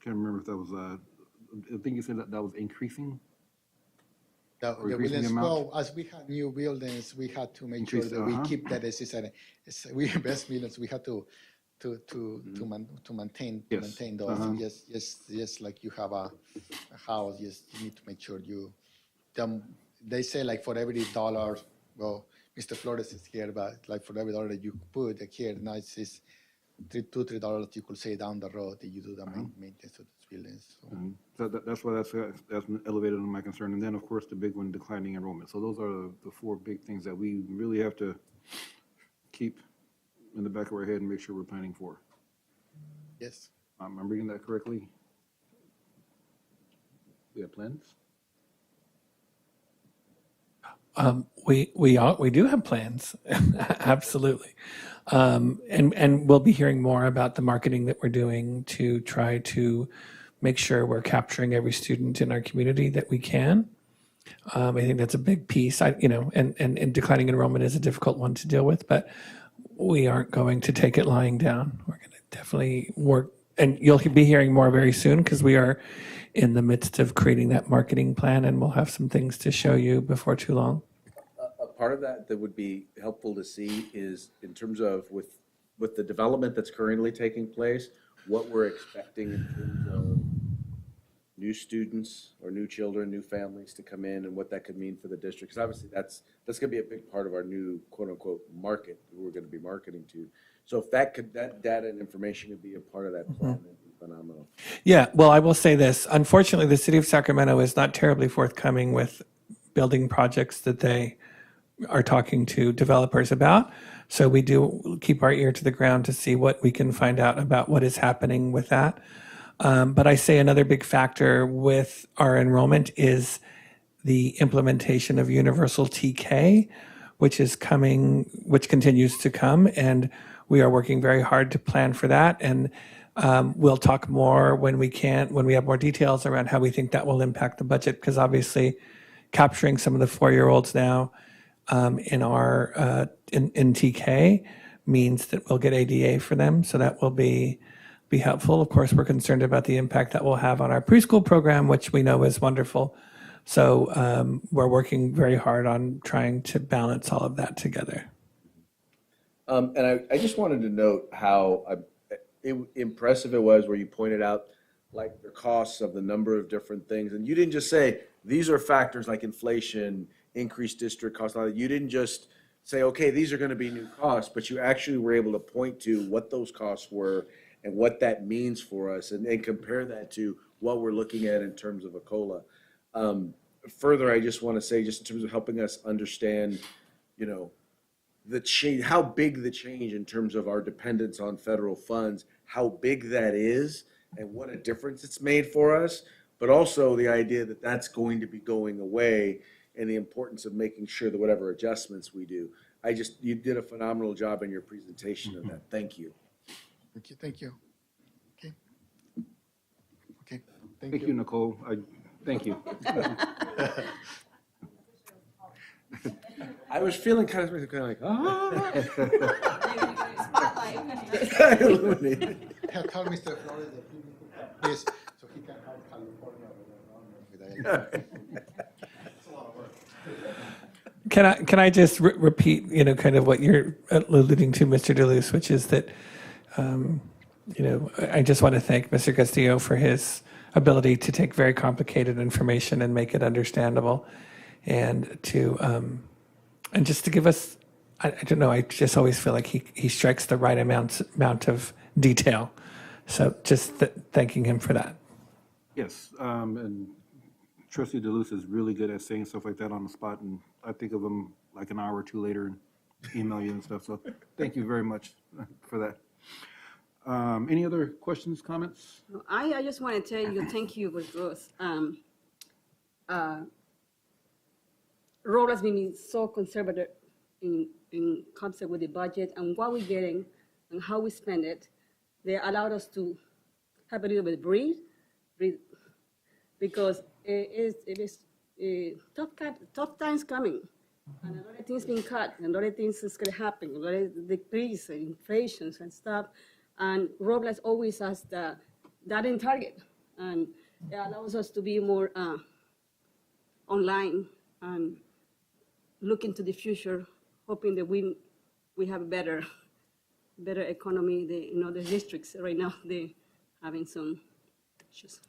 remember if that was I think you said that was increasing. The buildings, well, as we have new buildings, we had to make sure that we keep that as we invest millions. We have to maintain those. Yes, like you have a house. Yes, you need to make sure they say like for every $1, well, Mr. Flores is here, but like for every $1 that you put here, now it's $2-3 you could say down the road that you do the maintenance of those buildings. So that's why that's elevated on my concern. And then, of course, the big one, declining enrollment. So those are the 4 big things that we really have to keep in the back of our head and make sure we're planning for. Yes. I'm reading that correctly? We have plans? We do have plans, absolutely, and we'll be hearing more about the marketing that we're doing to try to make sure we're capturing every student in our community that we can. I think that's a big piece. And declining enrollment is a difficult one to deal with, but we aren't going to take it lying down. We're going to definitely work, and you'll be hearing more very soon because we are in the midst of creating that marketing plan, and we'll have some things to show you before too long. A part of that would be helpful to see is in terms of with the development that's currently taking place, what we're expecting in terms of new students or new children, new families to come in, and what that could mean for the district. Because obviously that's going to be a big part of our new quote unquote market that we're going to be marketing to. So if that data and information could be a part of that plan, that'd be phenomenal. Yeah, well, I will say this. Unfortunately, the city of Sacramento is not terribly forthcoming with building projects that they are talking to developers about. So we do keep our ear to the ground to see what we can find out about what is happening with that. But I say another big factor with our enrollment is the implementation of universal TK, which is coming, which continues to come, and we are working very hard to plan for that. And we'll talk more when we have more details around how we think that will impact the budget, because obviously capturing some of the 4-year-olds now in TK means that we'll get ADA for them, so that will be helpful. Of course, we're concerned about the impact that will have on our preschool program, which we know is wonderful. So we're working very hard on trying to balance all of that together. And I just wanted to note how impressive it was where you pointed out like the costs of the number of different things. And you didn't just say, these are factors like inflation, increased district costs. You didn't just say, okay, these are going to be new costs, but you actually were able to point to what those costs were and what that means for us, and compare that to what we're looking at in terms of a COLA. Further, I just want to say, just in terms of helping us understand, the change, how big the change in terms of our dependence on federal funds, how big that is, and what a difference it's made for us, but also the idea that that's going to be going away, and the importance of making sure that whatever adjustments we do. You did a phenomenal job in your presentation of that. Thank you. Thank you. Okay. Thank you, Nicole. Thank you. I was feeling kind of like, Tell Mr. Flores that he needs to this so he can help California with the enrollment. It's a lot of work. Can I just repeat, kind of what you're alluding to, Mr. DeLuce, which is that, I just want to thank Mr. Castillo for his ability to take very complicated information and make it understandable, and just to give us, I don't know, I just always feel like he strikes the right amount of detail. So just thanking him for that. Yes, and Trustee DeLuce is really good at saying stuff like that on the spot, and I think of him like an hour or two later and email you and stuff. So thank you very much for that. Any other questions, comments? I just want to tell you thank you because Robla's been so conservative in concept with the budget and what we're getting and how we spend it. They allowed us to have a little bit of breathe because it is tough times coming. And a lot of things being cut, and a lot of things is going to happen, a lot of decrease, inflations and stuff. And Robla always has that in target, and it allows us to be more online and look into the future, hoping that we have a better economy. The districts right now, they're having some issues.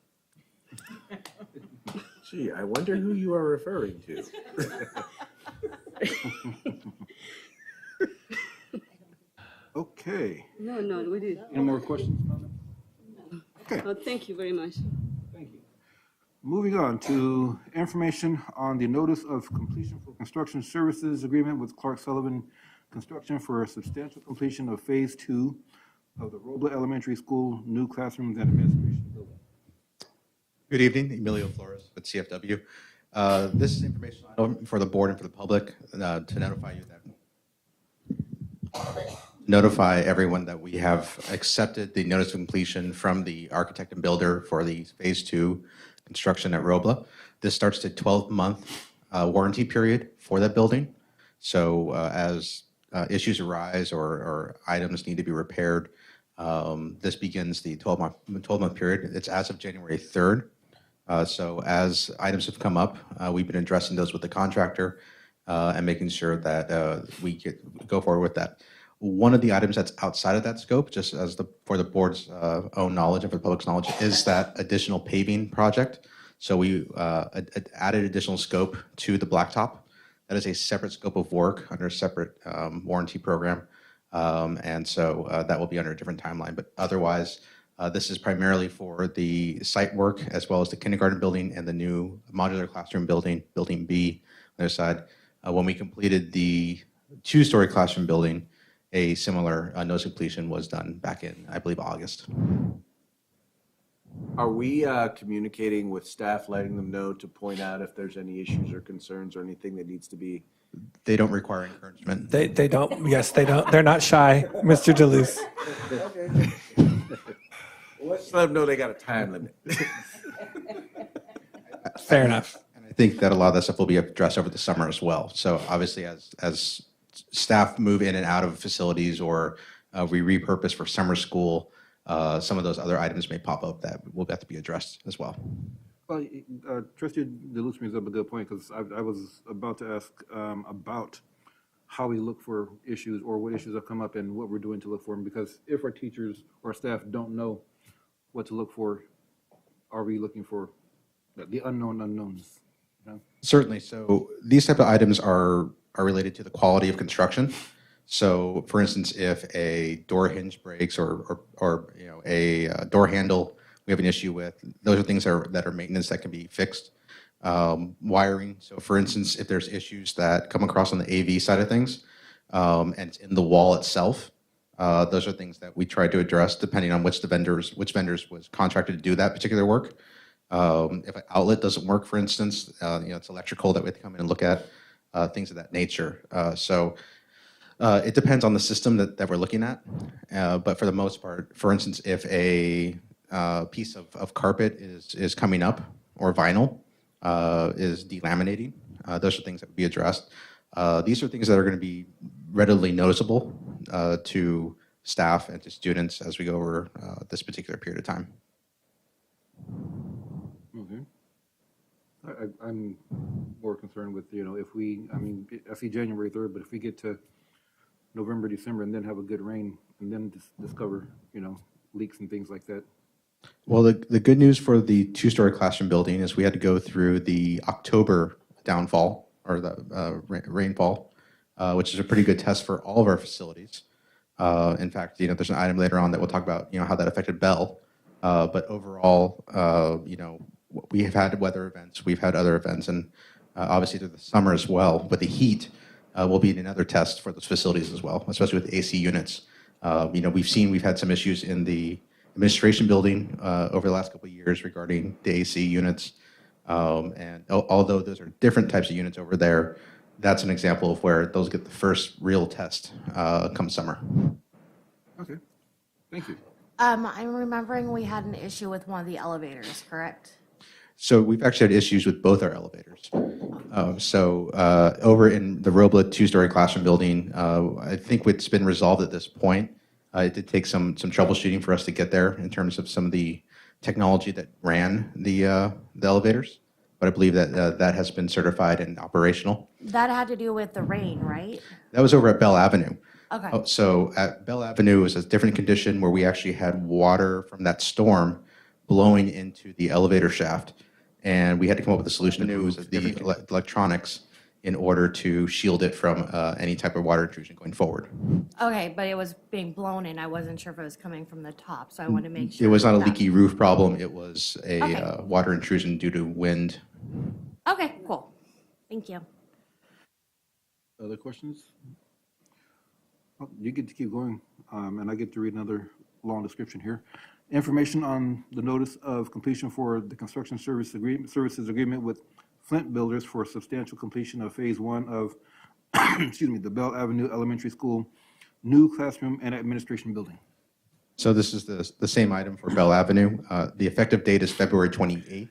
Gee, I wonder who you are referring to. Okay. No, we did. Any more questions? Okay. Well, thank you very much. Thank you. Moving on to information on the notice of completion for construction services agreement with Clark Sullivan Construction for a substantial completion of Phase 2 of the Robla Elementary School new classrooms and administration building. Good evening, Emilio Flores with CFW. This is information for the board and for the public to notify everyone that we have accepted the notice of completion from the architect and builder for the Phase 2 construction at Robla. This starts the 12th month warranty period for that building. So as issues arise or items need to be repaired, this begins the 12-month period. It's as of January 3rd. So as items have come up, we've been addressing those with the contractor and making sure that we go forward with that. One of the items that's outside of that scope, just as for the board's own knowledge and for the public's knowledge, is that additional paving project. So we added additional scope to the blacktop. That is a separate scope of work under a separate warranty program. And so that will be under a different timeline. But otherwise, this is primarily for the site work as well as the kindergarten building and the new modular classroom building, Building B on the other side. When we completed the 2-story classroom building, a similar notice of completion was done back in, I believe, August. Are we communicating with staff, letting them know to point out if there's any issues or concerns or anything that needs to be? They don't require encouragement. They don't. Yes, they don't. They're not shy, Mr. Deleuze. Okay. Well, let's let them know they got a time limit. Fair enough. And I think that a lot of that stuff will be addressed over the summer as well. So obviously, as staff move in and out of facilities or we repurpose for summer school, some of those other items may pop up that will have to be addressed as well. Well, Trustee Deleuze brings up a good point, because I was about to ask about how we look for issues or what issues have come up and what we're doing to look for them. Because if our teachers or staff don't know what to look for, are we looking for the unknown unknowns? You know? Certainly. So these type of items are related to the quality of construction. So, for instance, if a door hinge breaks or you know, a door handle we have an issue with, those are things that are maintenance that can be fixed. Wiring. So, for instance, if there's issues that come across on the AV side of things, and it's in the wall itself, those are things that we try to address depending on which vendors was contracted to do that particular work. If an outlet doesn't work, for instance, you know, it's electrical that we have to come in and look at, things of that nature. It depends on the system that we're looking at, but for the most part, for instance, if a piece of carpet is coming up or vinyl is delaminating, those are things that would be addressed. These are things that are going to be readily noticeable to staff and to students as we go over this particular period of time. Okay. I'm more concerned with, you know, if I see January 3rd, but if we get to November, December, and then have a good rain, and then discover, you know, leaks and things like that. Well, the good news for the 2-story classroom building is we had to go through the October downfall or the rainfall, which is a pretty good test for all of our facilities. In fact, you know, there's an item later on that we'll talk about, you know, how that affected Bell. But overall, you know, we have had weather events, we've had other events, and obviously through the summer as well. But the heat will be another test for those facilities as well, especially with AC units. You know, we've had some issues in the administration building over the last couple of years regarding the AC units. And although those are different types of units over there, that's an example of where those get the first real test come summer. Okay, thank you. I'm remembering we had an issue with one of the elevators, correct? So we've actually had issues with both our elevators. Over in the Robla 2-story classroom building, I think it's been resolved at this point. It did take some troubleshooting for us to get there in terms of some of the technology that ran the elevators, but I believe that that has been certified and operational. That had to do with the rain, right? That was over at Bell Avenue. Okay. So at Bell Avenue was a different condition where we actually had water from that storm blowing into the elevator shaft, and we had to come up with a solution to move the electronics in order to shield it from any type of water intrusion going forward. Okay, but it was being blown in. I wasn't sure if it was coming from the top, so I wanted to make sure. It was not a that- leaky roof problem. It was a Okay. water intrusion due to wind. Okay, cool. Thank you. Other questions? Oh, you get to keep going, and I get to read another long description here. Information on the notice of completion for the construction services agreement with Flint Builders for substantial completion of phase 1 of, the Bell Avenue Elementary School new classroom and administration building. So this is the same item for Bell Avenue. The effective date is February 28th,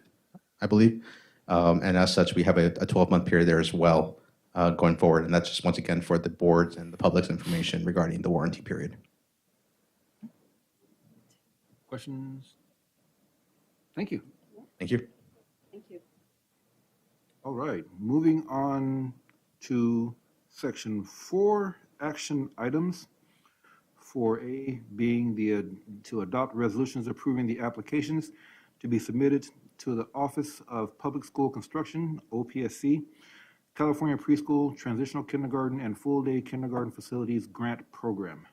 I believe. And as such, we have a 12-month period there as well going forward. And that's just once again for the board's and the public's information regarding the warranty period. Questions? Thank you. Thank you. Thank you. All right, moving on to section 4, action items. 4A being to adopt resolutions approving the applications to be submitted to the Office of Public School Construction, OPSC, California Preschool, Transitional Kindergarten, and Full-Day Kindergarten Facilities Grant Program.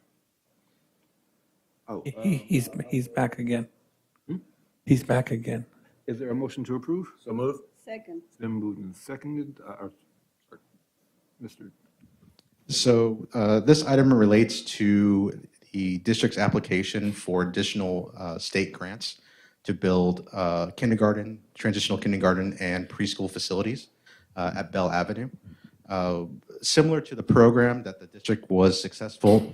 Oh, He's back again. He's back again. is there a motion to approve? So move. Second. It's been moved and seconded. Sorry, Mr. So this item relates to the district's application for additional state grants to build kindergarten, transitional kindergarten, and preschool facilities at Bell Avenue. Similar to the program that the district was successful,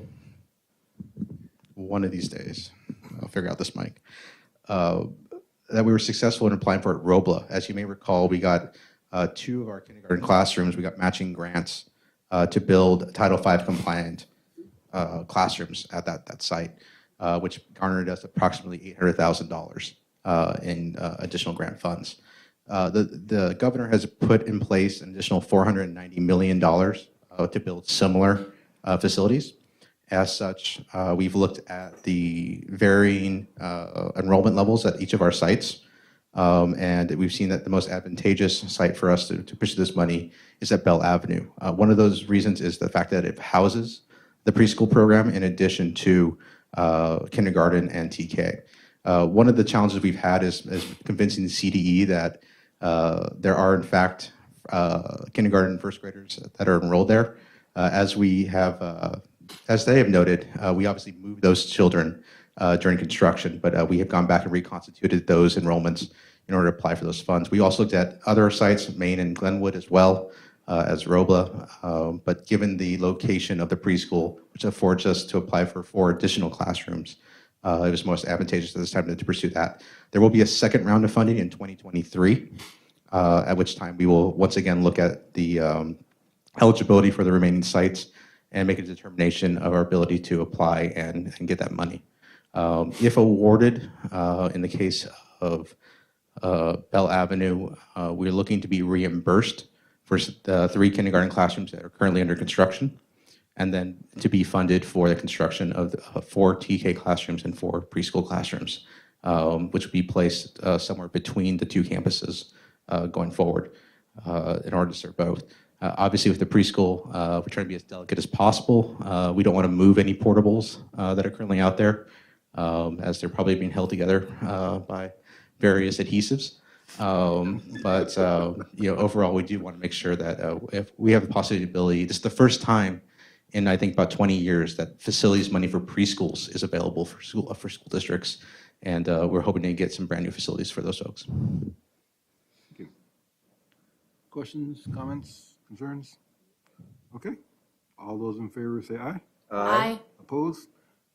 one of these days, I'll figure out this mic, that we were successful in applying for at Robla. As you may recall, we got 2 of our kindergarten classrooms, we got matching grants to build Title V compliant classrooms at that site, which garnered us approximately $800,000 in additional grant funds. The governor has put in place an additional $490 million to build similar facilities. As such, we've looked at the varying enrollment levels at each of our sites, and we've seen that the most advantageous site for us to pursue this money is at Bell Avenue. One of those reasons is the fact that it houses the preschool program in addition to kindergarten and TK. One of the challenges we've had is convincing the CDE that there are, in fact, kindergarten and first graders that are enrolled there. As they have noted, we obviously moved those children during construction, but we have gone back and reconstituted those enrollments in order to apply for those funds. We also looked at other sites, Maine and Glenwood as well as Robla, but given the location of the preschool, which affords us to apply for 4 additional classrooms, it was most advantageous at this time to pursue that. There will be a second round of funding in 2023, at which time we will once again look at the eligibility for the remaining sites and make a determination of our ability to apply and get that money. If awarded, in the case of Bell Avenue, we're looking to be reimbursed for the 3 kindergarten classrooms that are currently under construction, and then to be funded for the construction of 4 TK classrooms and 4 preschool classrooms, which will be placed somewhere between the 2 campuses going forward in order to serve both. Obviously, with the preschool, we're trying to be as delicate as possible. We don't want to move any portables that are currently out there, as they're probably being held together by various adhesives. But overall, we do want to make sure that if we have the possibility, this is the first time in I think about 20 years that facilities money for preschools is available for school districts, and we're hoping to get some brand new facilities for those folks. Thank you. Questions, comments, concerns? Okay. All those in favor say aye. Aye. Opposed?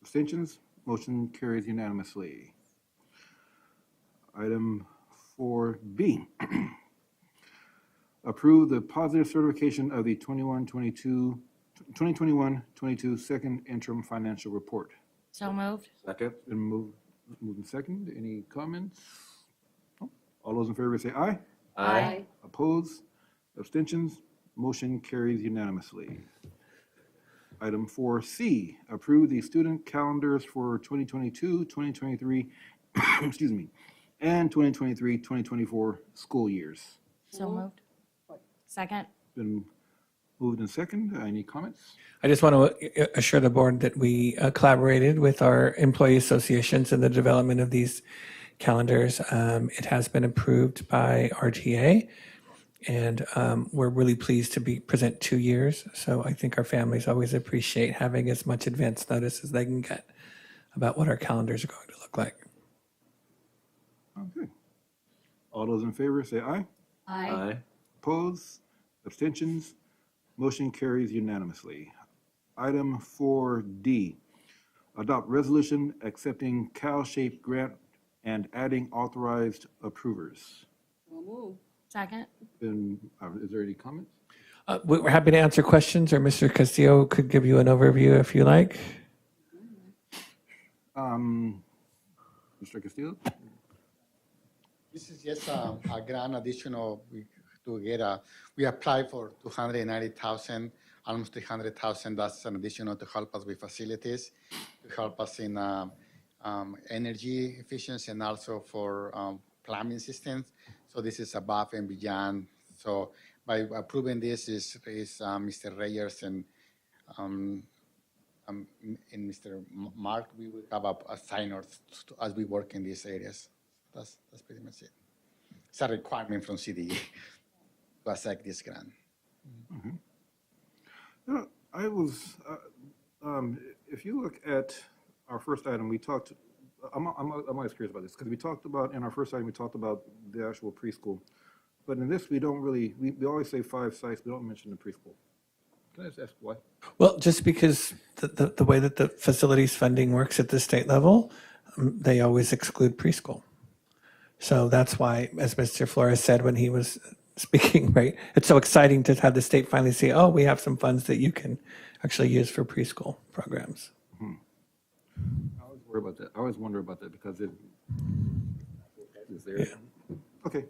Abstentions? Motion carries unanimously. Item 4B. Approve the positive certification of the 2021-22 second interim financial report. So moved. Second. Been moved and second. Any comments? No? All those in favor say aye. Aye. Opposed? Abstentions? Motion carries unanimously. Item 4C, approve the student calendars for 2022, 2023, excuse me, and 2023, 2024 school years. So moved. Second. Been moved and second. Any comments? I just want to assure the board that we collaborated with our employee associations in the development of these calendars. It has been approved by RTA, and we're really pleased to present 2 years. So I think our families always appreciate having as much advance notice as they can get about what our calendars are going to look like. Okay. All those in favor say aye. Aye. Opposed? Abstentions? Motion carries unanimously. Item 4D, adopt resolution accepting cow-shaped grant and adding authorized approvers. So moved. Second. Is there any comments? We're happy to answer questions, or Mr. Castillo could give you an overview if you like. Mr. Castillo? This is just a grant additional, we applied for 290,000, almost 300,000. That's an additional to help us with facilities, to help us in energy efficiency and also for plumbing systems. So this is above and beyond. So by approving this is Mr. Reyes and Mr. Mark, we will have a signer as we work in these areas. That's pretty much it. It's a requirement from CDE to accept this grant. Mm-hmm. I was, if you look at our first item, we talked, I'm always curious about this, because we talked about, in our first item, we talked about the actual preschool. But in this, we don't really, we always say 5 sites, we don't mention the preschool. Can I just ask why? Well, just because the way that the facilities funding works at the state level, they always exclude preschool. So that's why, as Mr. Flores said when he was speaking, right, it's so exciting to have the state finally say, oh, we have some funds that you can actually use for preschool programs. I always worry about that. I always wonder about that because it is there. Yeah. Okay.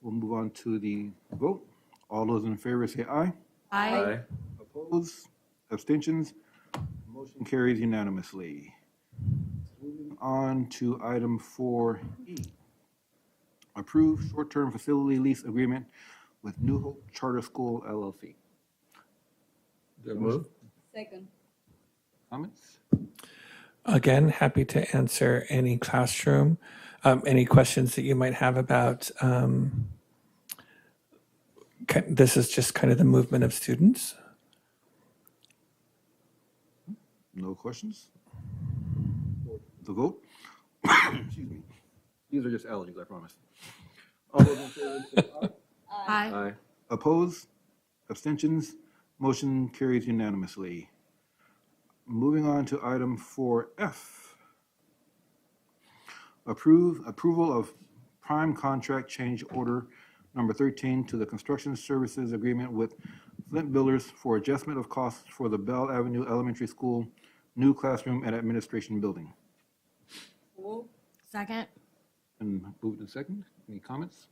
We'll move on to the vote. All those in favor say aye. Aye. Opposed? Abstentions? Motion carries unanimously. Moving on to item 4E. Approve short-term facility lease agreement with New Hope Charter School LLC. Move. Second. Comments? Again, happy to answer any classroom, any questions that you might have about, this is just kind of the movement of students. No questions? The vote? Excuse me. These are just allergies, I promise. All those in favor say aye. Aye. Aye. Opposed? Abstentions? Motion carries unanimously. Moving on to item 4F. Approval of prime contract change order number 13 to the construction services agreement with Flint Builders for adjustment of costs for the Bell Avenue Elementary School new classroom and administration building. Second. And moved in second. Any comments?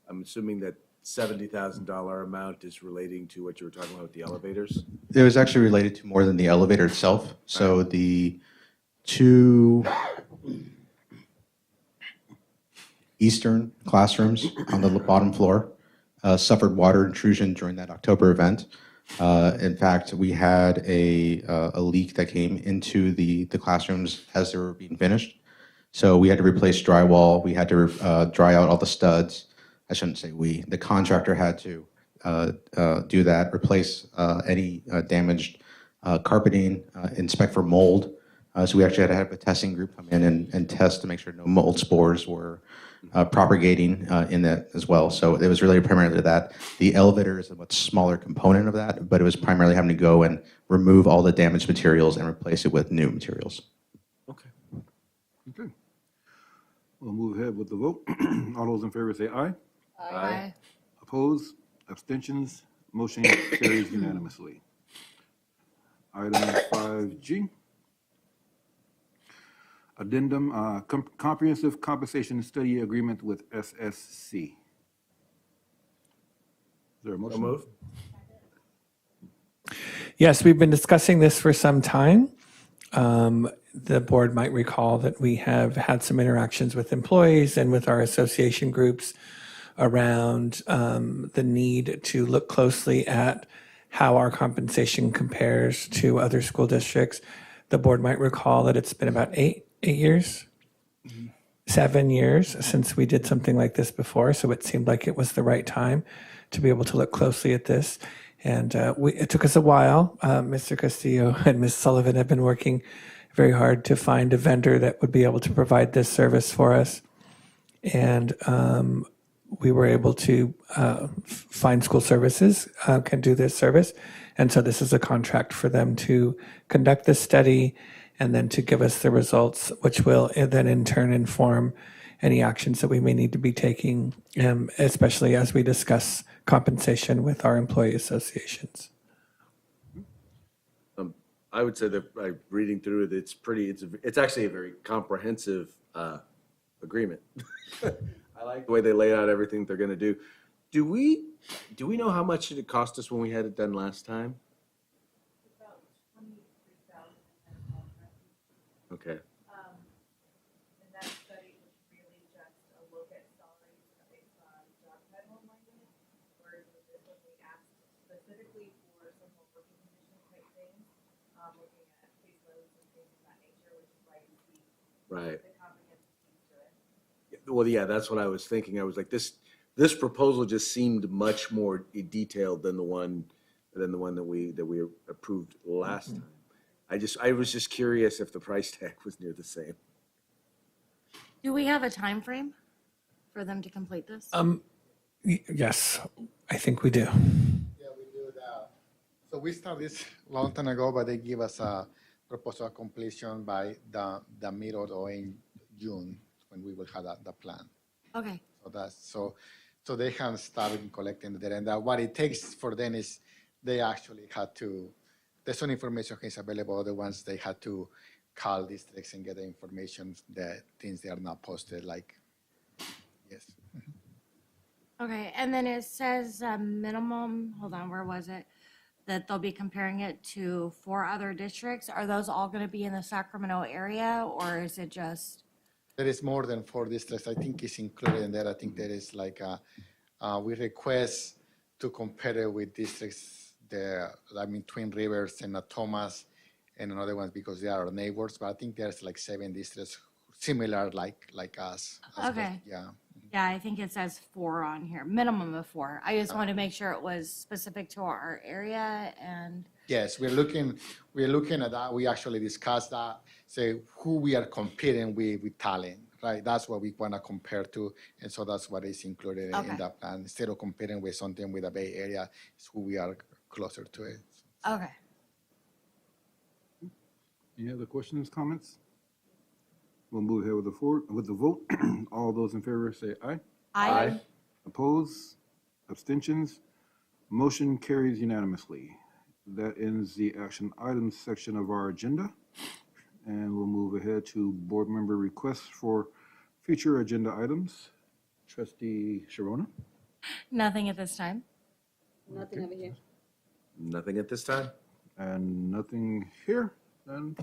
I'm assuming that $70,000 amount is relating to what you were talking about with the elevators? It was actually related to more than the elevator itself. So the two eastern classrooms on the bottom floor suffered water intrusion during that October event. In fact, we had a leak that came into the classrooms as they were being finished. So we had to replace drywall. We had to dry out all the studs. I shouldn't say we. The contractor had to do that, replace any damaged carpeting, inspect for mold. So we actually had to have a testing group come in and test to make sure no mold spores were propagating in that as well. So it was really primarily that. The elevator is a much smaller component of that, but it was primarily having to go and remove all the damaged materials and replace it with new materials. Okay. Okay. We'll move ahead with the vote. All those in favor say aye. Aye. Opposed? Abstentions? Motion carries unanimously. Item 5G. Addendum, comprehensive compensation study agreement with SSC. Is there a motion? Move. Yes, we've been discussing this for some time. The board might recall that we have had some interactions with employees and with our association groups around the need to look closely at how our compensation compares to other school districts. The board might recall that it's been about 8 years, 7 years since we did something like this before, so it seemed like it was the right time to be able to look closely at this. And it took us a while. Mr. Castillo and Ms. Sullivan have been working very hard to find a vendor that would be able to provide this service for us. And we were able to find school services can do this service. And so this is a contract for them to conduct this study and then to give us the results, which will then in turn inform any actions that we may need to be taking, especially as we discuss compensation with our employee associations. I would say that by reading through it, it's actually a very comprehensive agreement. I like the way they lay out everything they're gonna do. Do we know how much it cost us when we had it done last time? About 23,000. Okay. And that study was really just a look at salaries based on job title alignment, whereas with this one, we asked specifically for some more working condition type things, looking at caseloads and things of that nature, which is why you see Right. the comprehensive piece to it. Well, yeah, that's what I was thinking. I was like, this proposal just seemed much more detailed than the one that we approved last time. I was just curious if the price tag was near the same. Do we have a time frame for them to complete this? Yes, I think we do. Yeah, we do that. So we started this long time ago, but they give us a proposal completion by the middle or in June when we will have the plan. Okay. So they have started collecting the data, and what it takes for them is they actually had to. There's some information is available. Other ones they had to call districts and get the information that things they are not posted. Like, yes. Okay, and then it says minimum, hold on, where was it? That they'll be comparing it to 4 other districts. Are those all going to be in the Sacramento area, or is it just? There is more than 4 districts. I think it's included in there. I think there is like we request to compare it with districts there. I mean, Twin Rivers and Thomas and another ones because they are our neighbors. But I think there's like 7 districts similar like us. Okay. Yeah. Yeah, I think it says 4 on here, minimum of 4. I just want to make sure it was specific to our area and. Yes, we're looking at that. We actually discussed that, say who we are competing with talent, right? That's what we want to compare to. And so that's what is included in that plan. Instead of competing with something with the Bay Area, it's who we are closer to it. Okay. Any other questions, comments? We'll move ahead with the vote. All those in favor say aye. Aye. Opposed? Abstentions? Motion carries unanimously. That ends the action items section of our agenda. And we'll move ahead to board member requests for future agenda items. Trustee Sharona? Nothing at this time. Nothing over here. Nothing at this time. And nothing here. And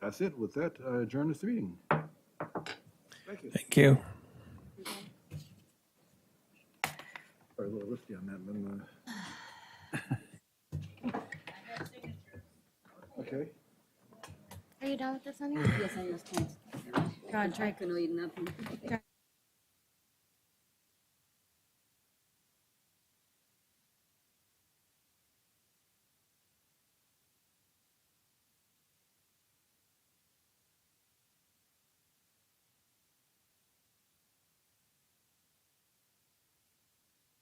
that's it. With that, I adjourn this meeting. Thank you. Thank you. Sorry, a little risky on that, but okay. Are you done with this, honey? Yes, I understand. Go ahead, I try. couldn't eat nothing.